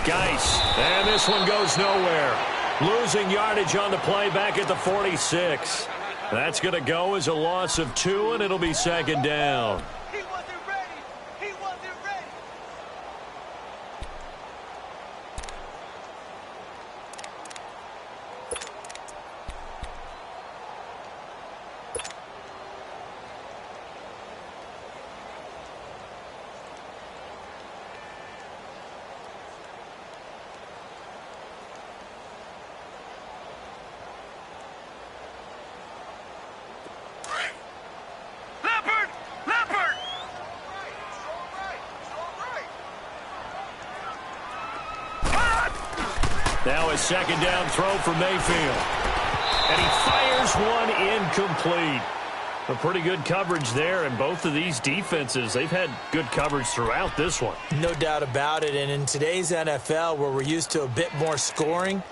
Geis, and this one goes nowhere. Losing yardage on the play back at the 46. That's going to go as a loss of 2, and it'll be second down. He wasn't ready. He wasn't ready. Leopard! Leopard! Now a second down throw for Mayfield. And he fires one incomplete. A pretty good coverage there, and both of these defenses, they've had good coverage throughout this one. No doubt about it, and in today's NFL, where we're used to a bit more scoring,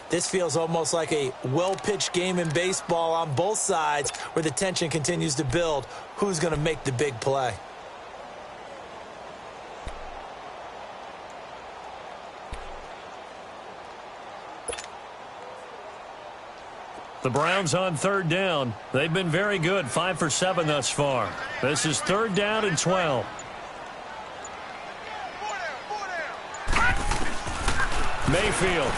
this feels almost like a well-pitched game in baseball on both sides where the tension continues to build. Who's going to make the big play? The Browns on third down. They've been very good, 5 for 7 thus far. This is third down and 12. Mayfield.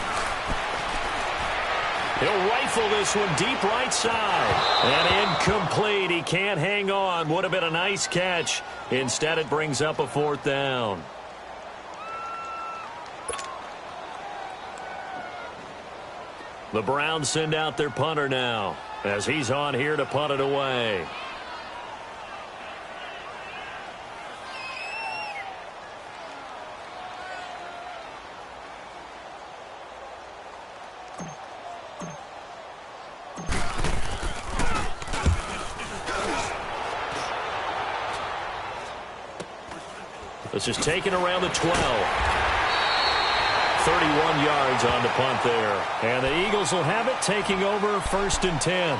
He'll rifle this one deep right side. And incomplete. He can't hang on. Would have been a nice catch. Instead, it brings up a fourth down. The Browns send out their punter now as he's on here to punt it away. This is taken around the 12. 31 yards on the punt there. And the Eagles will have it, taking over 1st and 10.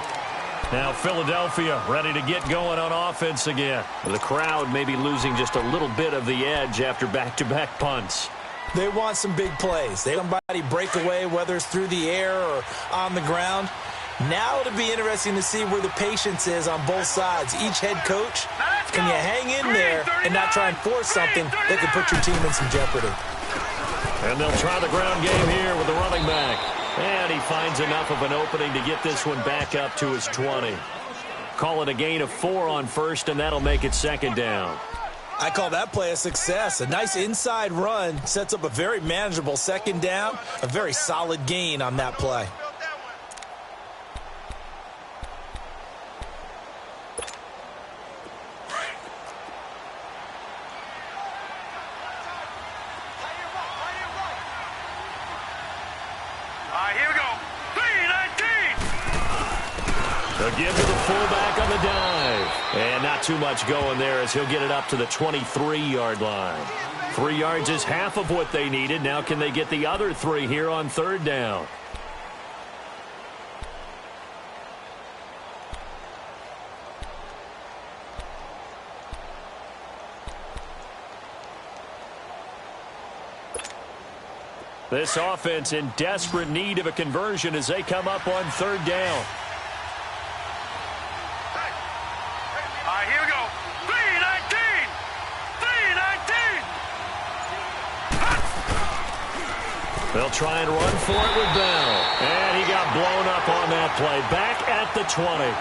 Now Philadelphia ready to get going on offense again. The crowd may be losing just a little bit of the edge after back-to-back punts. They want some big plays. They want somebody break away, whether it's through the air or on the ground. Now it'll be interesting to see where the patience is on both sides. Each head coach, can you hang in there and not try and force something that could put your team in some jeopardy? And they'll try the ground game here with the running back. And he finds enough of an opening to get this one back up to his 20. Call it a gain of 4 on first, and that'll make it second down. I call that play a success. A nice inside run sets up a very manageable second down. A very solid gain on that play. Here we go. 3:19. They'll give to the fullback on the dive. And not too much going there as he'll get it up to the 23-yard line. 3 yards is half of what they needed. Now can they get the other 3 here on third down? This offense in desperate need of a conversion as they come up on third down. Here we go. 3:19. 3:19. They'll try and run for it with Bell. And he got blown up on that play. Back at the 20.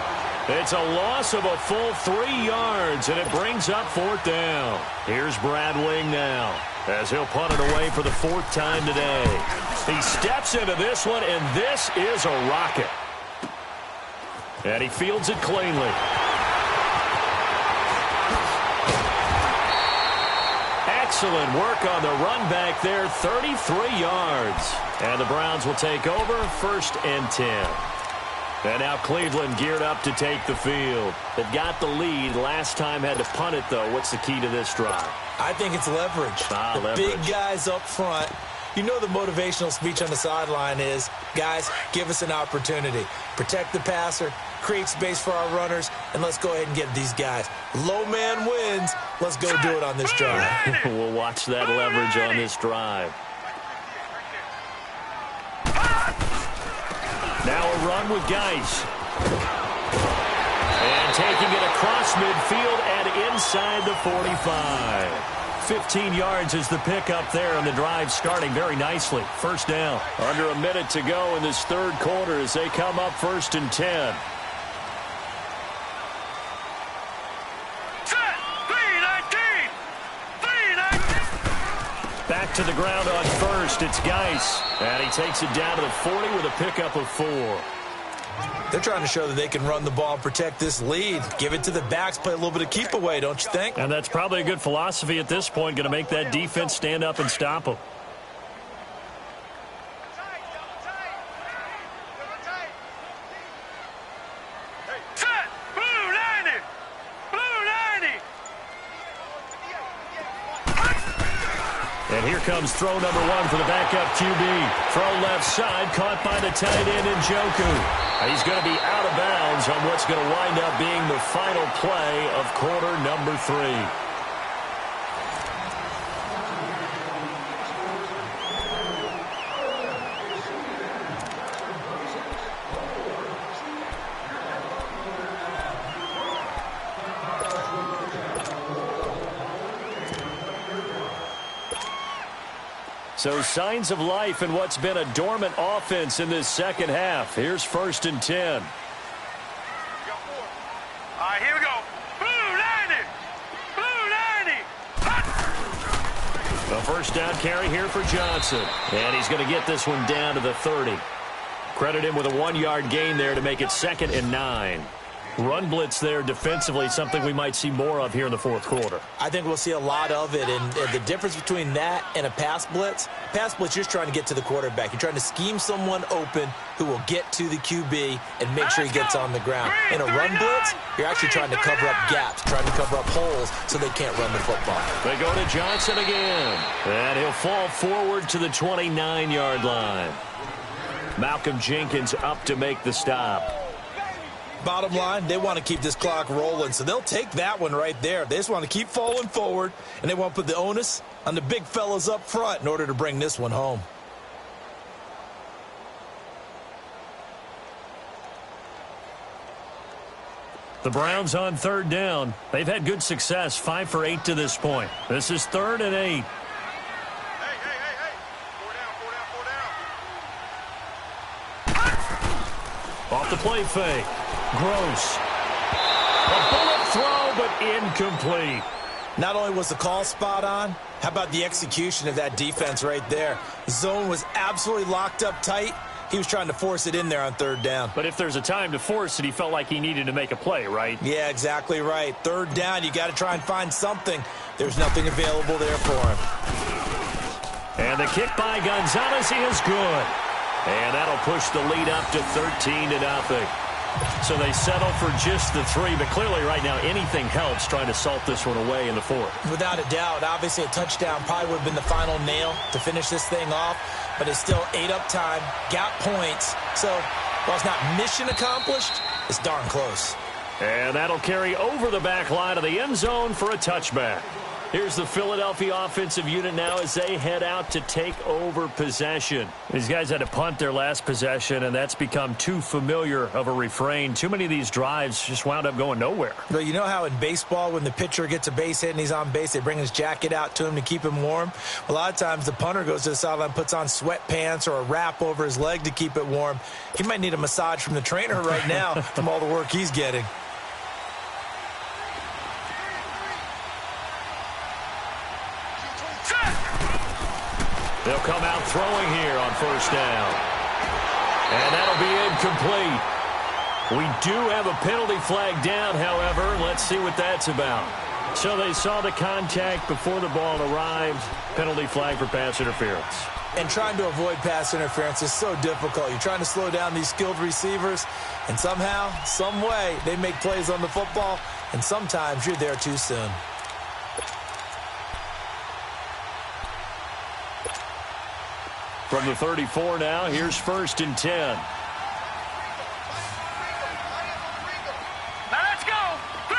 It's a loss of a full 3 yards, and it brings up fourth down. Here's Brad Wing now, as he'll punt it away for the 4th time today. He steps into this one, and this is a rocket. And he fields it cleanly. Excellent work on the run back there, 33 yards. And the Browns will take over 1st and 10. And now Cleveland geared up to take the field. They've got the lead. Last time had to punt it, though. What's the key to this drive? I think it's leverage. Leverage. Big guys up front. You know the motivational speech on the sideline is, guys, give us an opportunity. Protect the passer, create space for our runners, and let's go ahead and get these guys. Low man wins. Let's go do it on this drive. We'll watch that leverage on this drive. Now a run with Geis. And taking it across midfield and inside the 45. 15 yards is the pickup there, and the drive starting very nicely. First down. Under a minute to go in this third quarter as they come up 1st and 10. Back to the ground on first. It's Geis. And he takes it down to the 40 with a pickup of 4. They're trying to show that they can run the ball and protect this lead. Give it to the backs, play a little bit of keep away, don't you think? And that's probably a good philosophy at this point, going to make that defense stand up and stop them. And here comes throw number 1 for the backup QB. Throw left side, caught by the tight end Njoku. He's going to be out of bounds on what's going to wind up being the final play of quarter number 3. So signs of life in what's been a dormant offense in this second half. Here's 1st and 10. All right, here we go. Blue 90. Blue 90. A first down carry here for Johnson. And he's going to get this one down to the 30. Credit him with a 1-yard gain there to make it 2nd and 9. Run blitz there defensively, something we might see more of here in the fourth quarter. I think we'll see a lot of it, and the difference between that and a pass blitz, you're just trying to get to the quarterback. You're trying to scheme someone open who will get to the QB and make sure he gets on the ground. In a run blitz, you're actually trying to cover up gaps, trying to cover up holes so they can't run the football. They go to Johnson again, and he'll fall forward to the 29-yard line. Malcolm Jenkins up to make the stop. Bottom line, they want to keep this clock rolling, so they'll take that one right there. They just want to keep falling forward, and they want to put the onus on the big fellas up front in order to bring this one home. The Browns on 3rd down. They've had good success, 5 for 8 to this point. This is 3rd and 8. Hey. 4 down. Off the play fake. Gross. A bullet throw, but incomplete. Not only was the call spot on, how about the execution of that defense right there? Zone was absolutely locked up tight. He was trying to force it in there on 3rd down. But if there's a time to force it, he felt like he needed to make a play, right? Yeah, exactly right. 3rd down, you got to try and find something. There's nothing available there for him. And the kick by Gonzalez is good. And that'll push the lead up to 13-0. So they settle for just the 3, but clearly right now anything helps trying to salt this one away in the 4th. Without a doubt, obviously a touchdown probably would have been the final nail to finish this thing off, but it's still ate up time, got points. So while it's not mission accomplished, it's darn close. And that'll carry over the back line of the end zone for a touchback. Here's the Philadelphia offensive unit now as they head out to take over possession. These guys had to punt their last possession, and that's become too familiar of a refrain. Too many of these drives just wound up going nowhere. Well, you know how in baseball when the pitcher gets a base hit and he's on base, they bring his jacket out to him to keep him warm? A lot of times the punter goes to the sideline, puts on sweatpants or a wrap over his leg to keep it warm. He might need a massage from the trainer right now from all the work he's getting. They'll come out throwing here on 1st down. And that'll be incomplete. We do have a penalty flag down, however. Let's see what that's about. So they saw the contact before the ball arrived. Penalty flag for pass interference. And trying to avoid pass interference is so difficult. You're trying to slow down these skilled receivers, and somehow, some way, they make plays on the football, and sometimes you're there too soon. From the 34 now, here's 1st and 10. Now let's go. 3-19.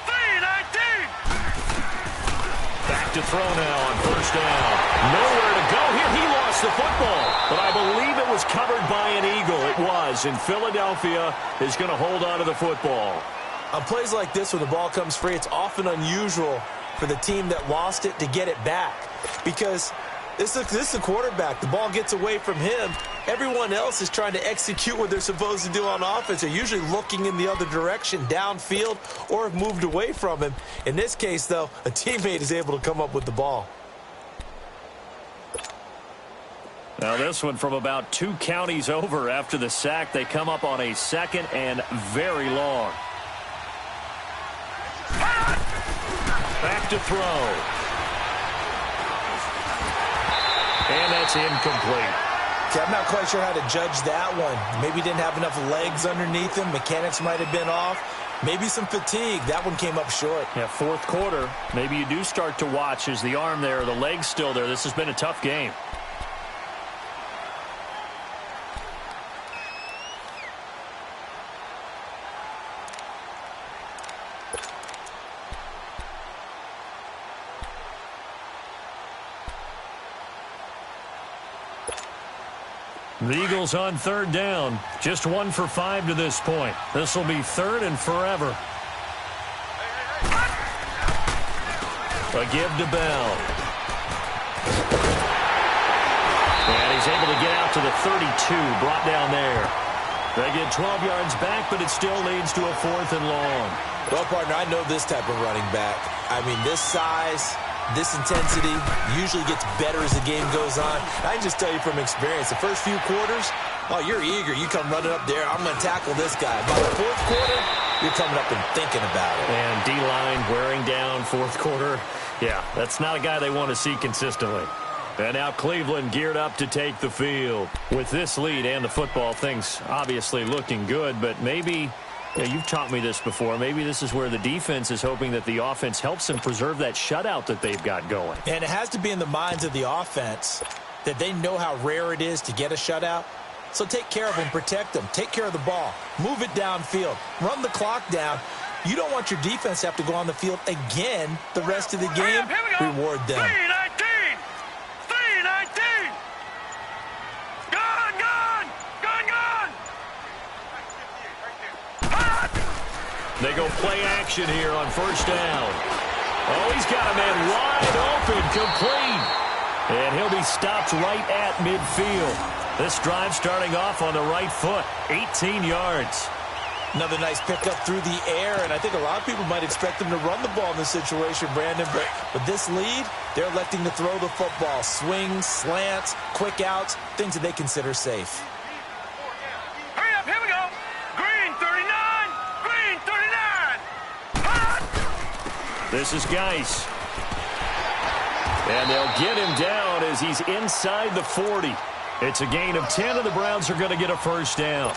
3-19. Back to throw now on 1st down. Nowhere to go here. He lost the football, but I believe it was covered by an Eagle. It was, and Philadelphia is going to hold on to the football. On plays like this, when the ball comes free, it's often unusual for the team that lost it to get it back, because this is a quarterback. The ball gets away from him. Everyone else is trying to execute what they're supposed to do on offense. They're usually looking in the other direction, downfield, or have moved away from him. In this case, though, a teammate is able to come up with the ball. Now this one from about 2 counties over after the sack. They come up on a 2nd and very long. Back to throw. And that's incomplete. Okay, I'm not quite sure how to judge that one. Maybe didn't have enough legs underneath him. Mechanics might have been off. Maybe some fatigue. That one came up short. Yeah, 4th quarter. Maybe you do start to watch. Is the arm there, the leg's still there? This has been a tough game. The Eagles on 3rd down. Just 1 for 5 to this point. This will be 3rd and forever. A give to Bell. And he's able to get out to the 32. Brought down there. They get 12 yards back, but it still leads to a 4th and long. Well, partner, I know this type of running back. I mean, this size, this intensity usually gets better as the game goes on. I can just tell you from experience, the first few quarters, oh, you're eager. You come running up there, I'm going to tackle this guy. By the 4th quarter, you're coming up and thinking about it. And D-line wearing down 4th quarter. Yeah, that's not a guy they want to see consistently. And now Cleveland geared up to take the field. With this lead and the football, things obviously looking good, but maybe... Yeah, you've taught me this before. Maybe this is where the defense is hoping that the offense helps them preserve that shutout that they've got going. And it has to be in the minds of the offense that they know how rare it is to get a shutout. So take care of them, protect them, take care of the ball, move it downfield, run the clock down. You don't want your defense to have to go on the field again the rest of the game. Reward them. 3-19. 3-19. Gone. They go play action here on 1st down. Oh, he's got a man wide open, complete. And he'll be stopped right at midfield. This drive starting off on the right foot, 18 yards. Another nice pickup through the air, and I think a lot of people might expect them to run the ball in this situation, Brandon, but with this lead, they're electing to throw the football. Swings, slants, quick outs, things that they consider safe. Hurry up, here we go. Green 39. Green 39. This is Geis. And they'll get him down as he's inside the 40. It's a gain of 10, and the Browns are going to get a 1st down.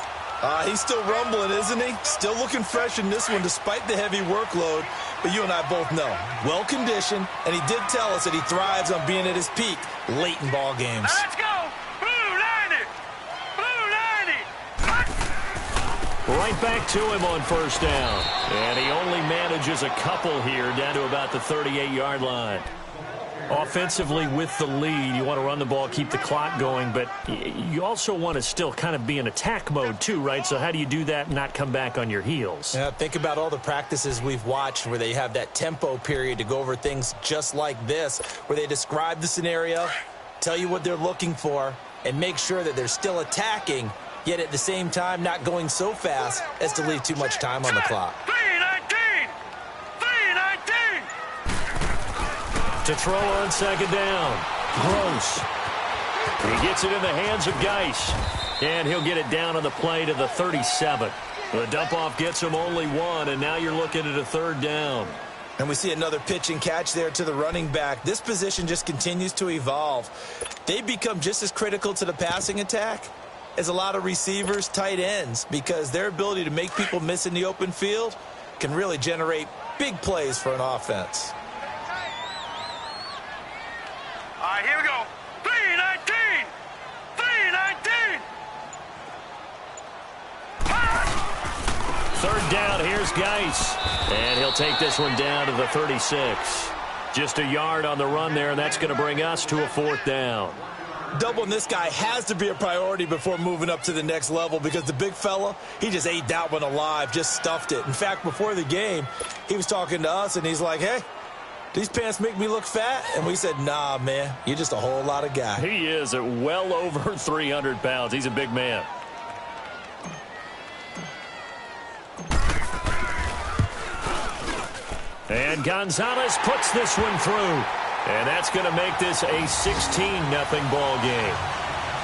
He's still rumbling, isn't he? Still looking fresh in this one despite the heavy workload. But you and I both know, well-conditioned, and he did tell us that he thrives on being at his peak late in ball games. Now let's go. Blue 90. Blue 90. Right back to him on 1st down. And he only manages a couple here down to about the 38-yard line. Offensively with the lead, you want to run the ball, keep the clock going, but you also want to still kind of be in attack mode too, right? So how do you do that and not come back on your heels? Yeah, think about all the practices we've watched where they have that tempo period to go over things just like this, where they describe the scenario, tell you what they're looking for, and make sure that they're still attacking, yet at the same time not going so fast as to leave too much time on the clock. 3-19. 3-19. To throw on 2nd down. Gross. He gets it in the hands of Geis. And he'll get it down on the play to the 37. The dump-off gets him only 1, and now you're looking at a 3rd down. And we see another pitch and catch there to the running back. This position just continues to evolve. They become just as critical to the passing attack as a lot of receivers, tight ends, because their ability to make people miss in the open field can really generate big plays for an offense. All right, here we go. 319! 319! Third down, here's Geis. And he'll take this one down to the 36. Just a yard on the run there, and that's going to bring us to a fourth down. Doubling this guy has to be a priority before moving up to the next level, because the big fella, he just ate that one alive, just stuffed it. In fact, before the game, he was talking to us, and he's like, hey, these pants make me look fat? And we said, nah, man, you're just a whole lot of guy. He is at well over 300 pounds. He's a big man. And Gonzalez puts this one through. And that's going to make this a 16-0 ball game.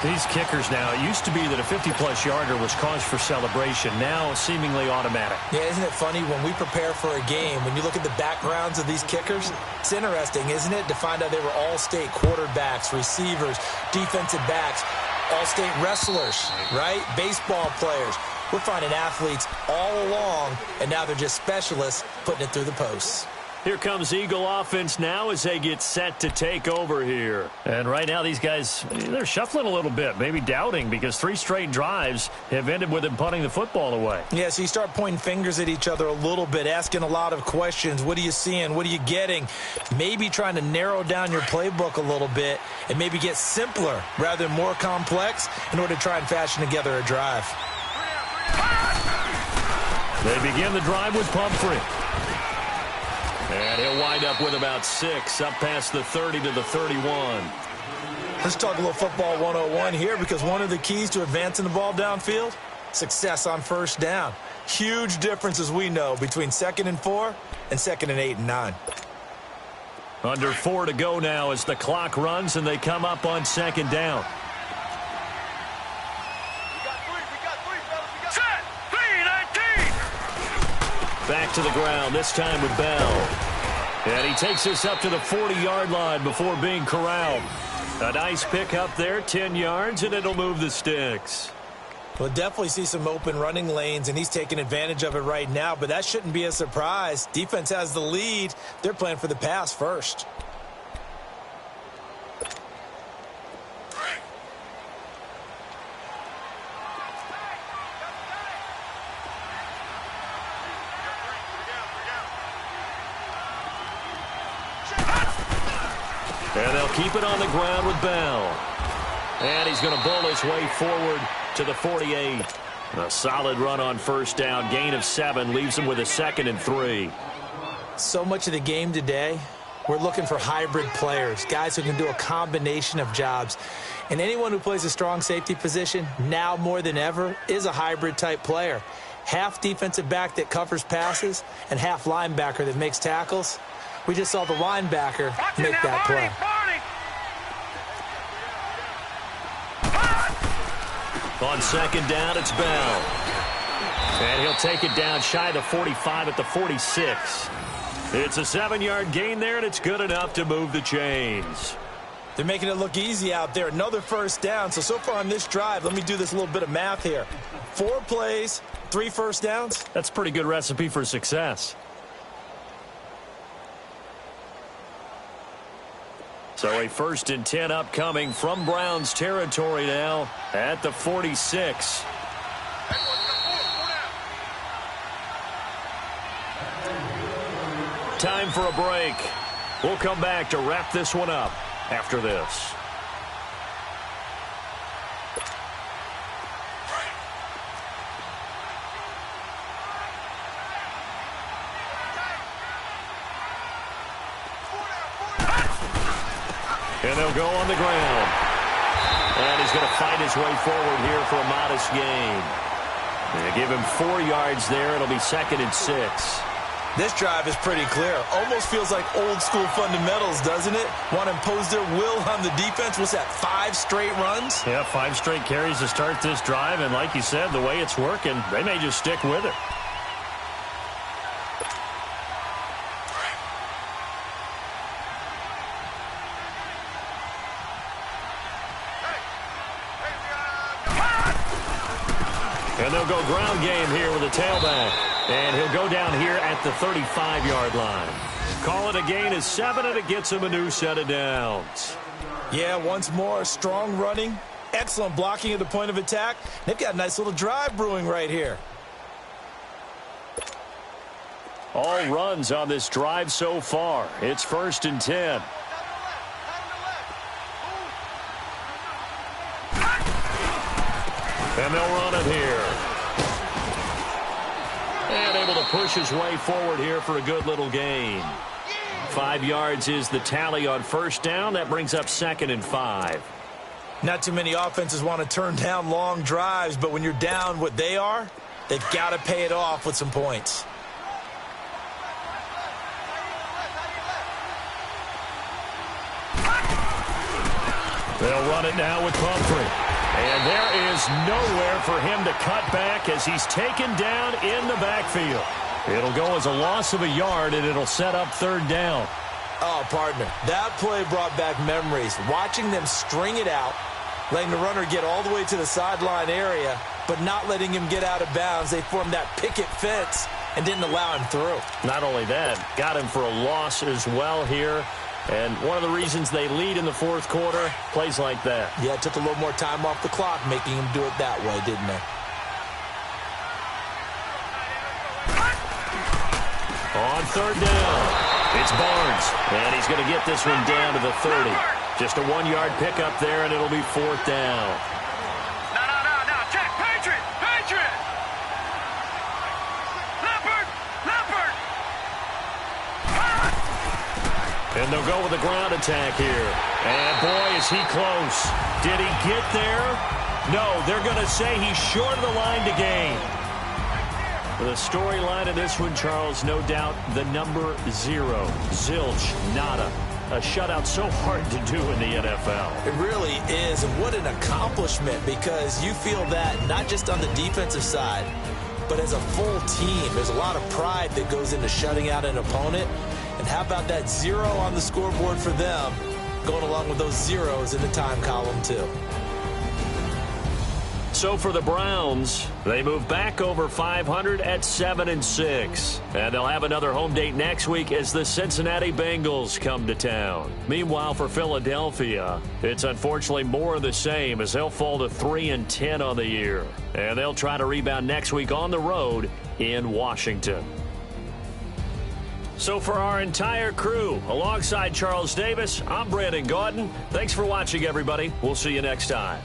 These kickers now, it used to be that a 50-plus yarder was cause for celebration. Now seemingly automatic. Yeah, isn't it funny when we prepare for a game, when you look at the backgrounds of these kickers, it's interesting, isn't it, to find out they were all-state quarterbacks, receivers, defensive backs, all-state wrestlers, right? Baseball players. We're finding athletes all along, and now they're just specialists putting it through the posts. Here comes Eagle offense now as they get set to take over here. And right now these guys, they're shuffling a little bit, maybe doubting, because 3 straight drives have ended with them punting the football away. Yeah, so you start pointing fingers at each other a little bit, asking a lot of questions. What are you seeing? What are you getting? Maybe trying to narrow down your playbook a little bit and maybe get simpler rather than more complex in order to try and fashion together a drive. They begin the drive with Pumphrey. And he'll wind up with about 6, up past the 30 to the 31. Let's talk a little football 101 here, because one of the keys to advancing the ball downfield, success on first down. Huge difference, as we know, between 2nd and 4 and 2nd and 8 and 9. Under 4 to go now as the clock runs and they come up on 2nd down. Back to the ground, this time with Bell. And he takes this up to the 40-yard line before being corralled. A nice pick up there, 10 yards, and it'll move the sticks. We'll definitely see some open running lanes, and he's taking advantage of it right now, but that shouldn't be a surprise. Defense has the lead. They're playing for the pass first. And they'll keep it on the ground with Bell. And he's going to bowl his way forward to the 48. A solid run on first down. Gain of 7 leaves him with a 2nd and 3. So much of the game today, we're looking for hybrid players, guys who can do a combination of jobs. And anyone who plays a strong safety position, now more than ever, is a hybrid-type player. Half defensive back that covers passes and half linebacker that makes tackles. We just saw the linebacker make that play. On 2nd down, it's Bell. And he'll take it down shy of the 45 at the 46. It's a 7-yard gain there, and it's good enough to move the chains. They're making it look easy out there. Another first down. So far on this drive, let me do this little bit of math here. 4 plays, 3 first downs. That's a pretty good recipe for success. So a 1st and 10 upcoming from Browns territory now at the 46. Time for a break. We'll come back to wrap this one up after this. And they'll go on the ground. And he's going to fight his way forward here for a modest gain. They give him 4 yards there. It'll be 2nd and 6. This drive is pretty clear. Almost feels like old school fundamentals, doesn't it? Want to impose their will on the defense. What's that, 5 straight runs? Yeah, 5 straight carries to start this drive. And like you said, the way it's working, they may just stick with it. ground game here with a tailback. And he'll go down here at the 35-yard line. Call it a gain of 7, and it gets him a new set of downs. Yeah, once more, strong running, excellent blocking at the point of attack. They've got a nice little drive brewing right here. All runs on this drive so far. It's 1st and 10. And they'll run it here. And able to push his way forward here for a good little gain. 5 yards is the tally on 1st down. That brings up 2nd and 5. Not too many offenses want to turn down long drives, but when you're down what they are, they've got to pay it off with some points. They'll run it now with Pumphrey. And there is nowhere for him to cut back as he's taken down in the backfield. It'll go as a loss of a yard, and it'll set up 3rd down. Oh, partner, that play brought back memories. Watching them string it out, letting the runner get all the way to the sideline area, but not letting him get out of bounds. They formed that picket fence and didn't allow him through. Not only that, got him for a loss as well here. And one of the reasons they lead in the 4th quarter, plays like that. Yeah, it took a little more time off the clock, making him do it that way, didn't they? On 3rd down, it's Barnes. And he's going to get this one down to the 30. Just a 1-yard pickup there, and it'll be 4th down. No. Check. Patriot. Leopard. And they'll go with the ground attack here. And, boy, is he close. Did he get there? No, they're going to say he's short of the line to gain. The storyline of this one, Charles, no doubt the number 0. Zilch, nada. A shutout so hard to do in the NFL. It really is, and what an accomplishment, because you feel that not just on the defensive side, but as a full team. There's a lot of pride that goes into shutting out an opponent. And how about that 0 on the scoreboard for them, going along with those zeros in the time column, too. So for the Browns, they move back over 500 at 7-6. And they'll have another home date next week as the Cincinnati Bengals come to town. Meanwhile, for Philadelphia, it's unfortunately more of the same as they'll fall to 3-10 on the year. And they'll try to rebound next week on the road in Washington. So for our entire crew, alongside Charles Davis, I'm Brandon Gaudin. Thanks for watching, everybody. We'll see you next time.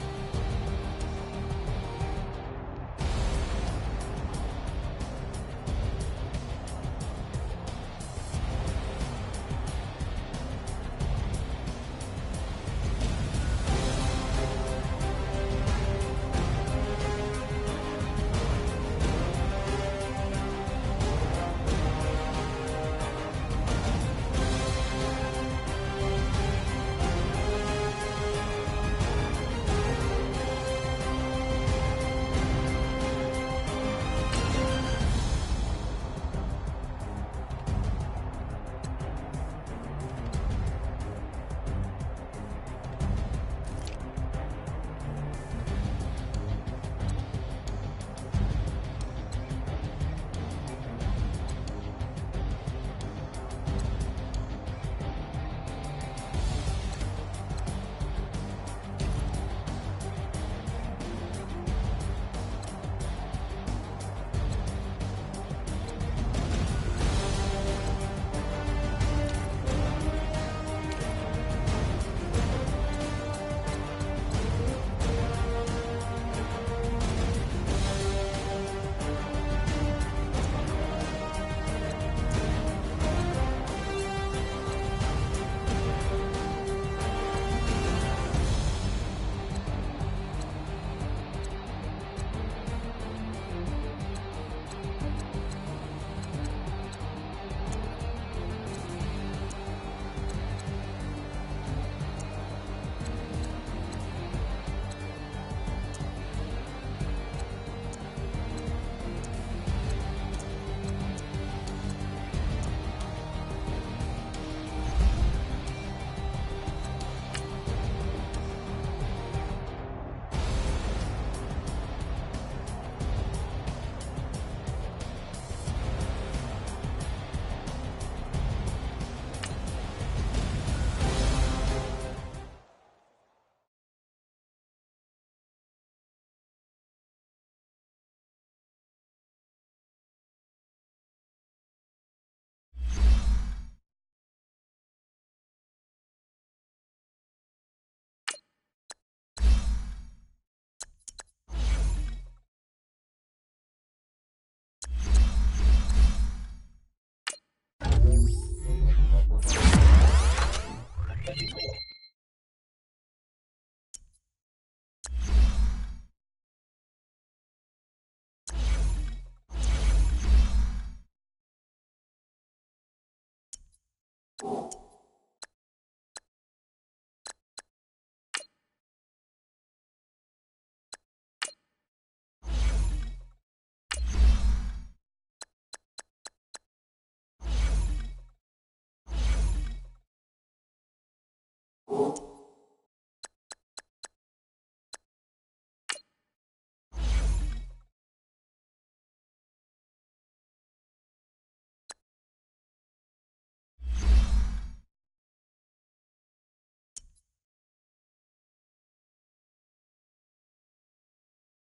Bye.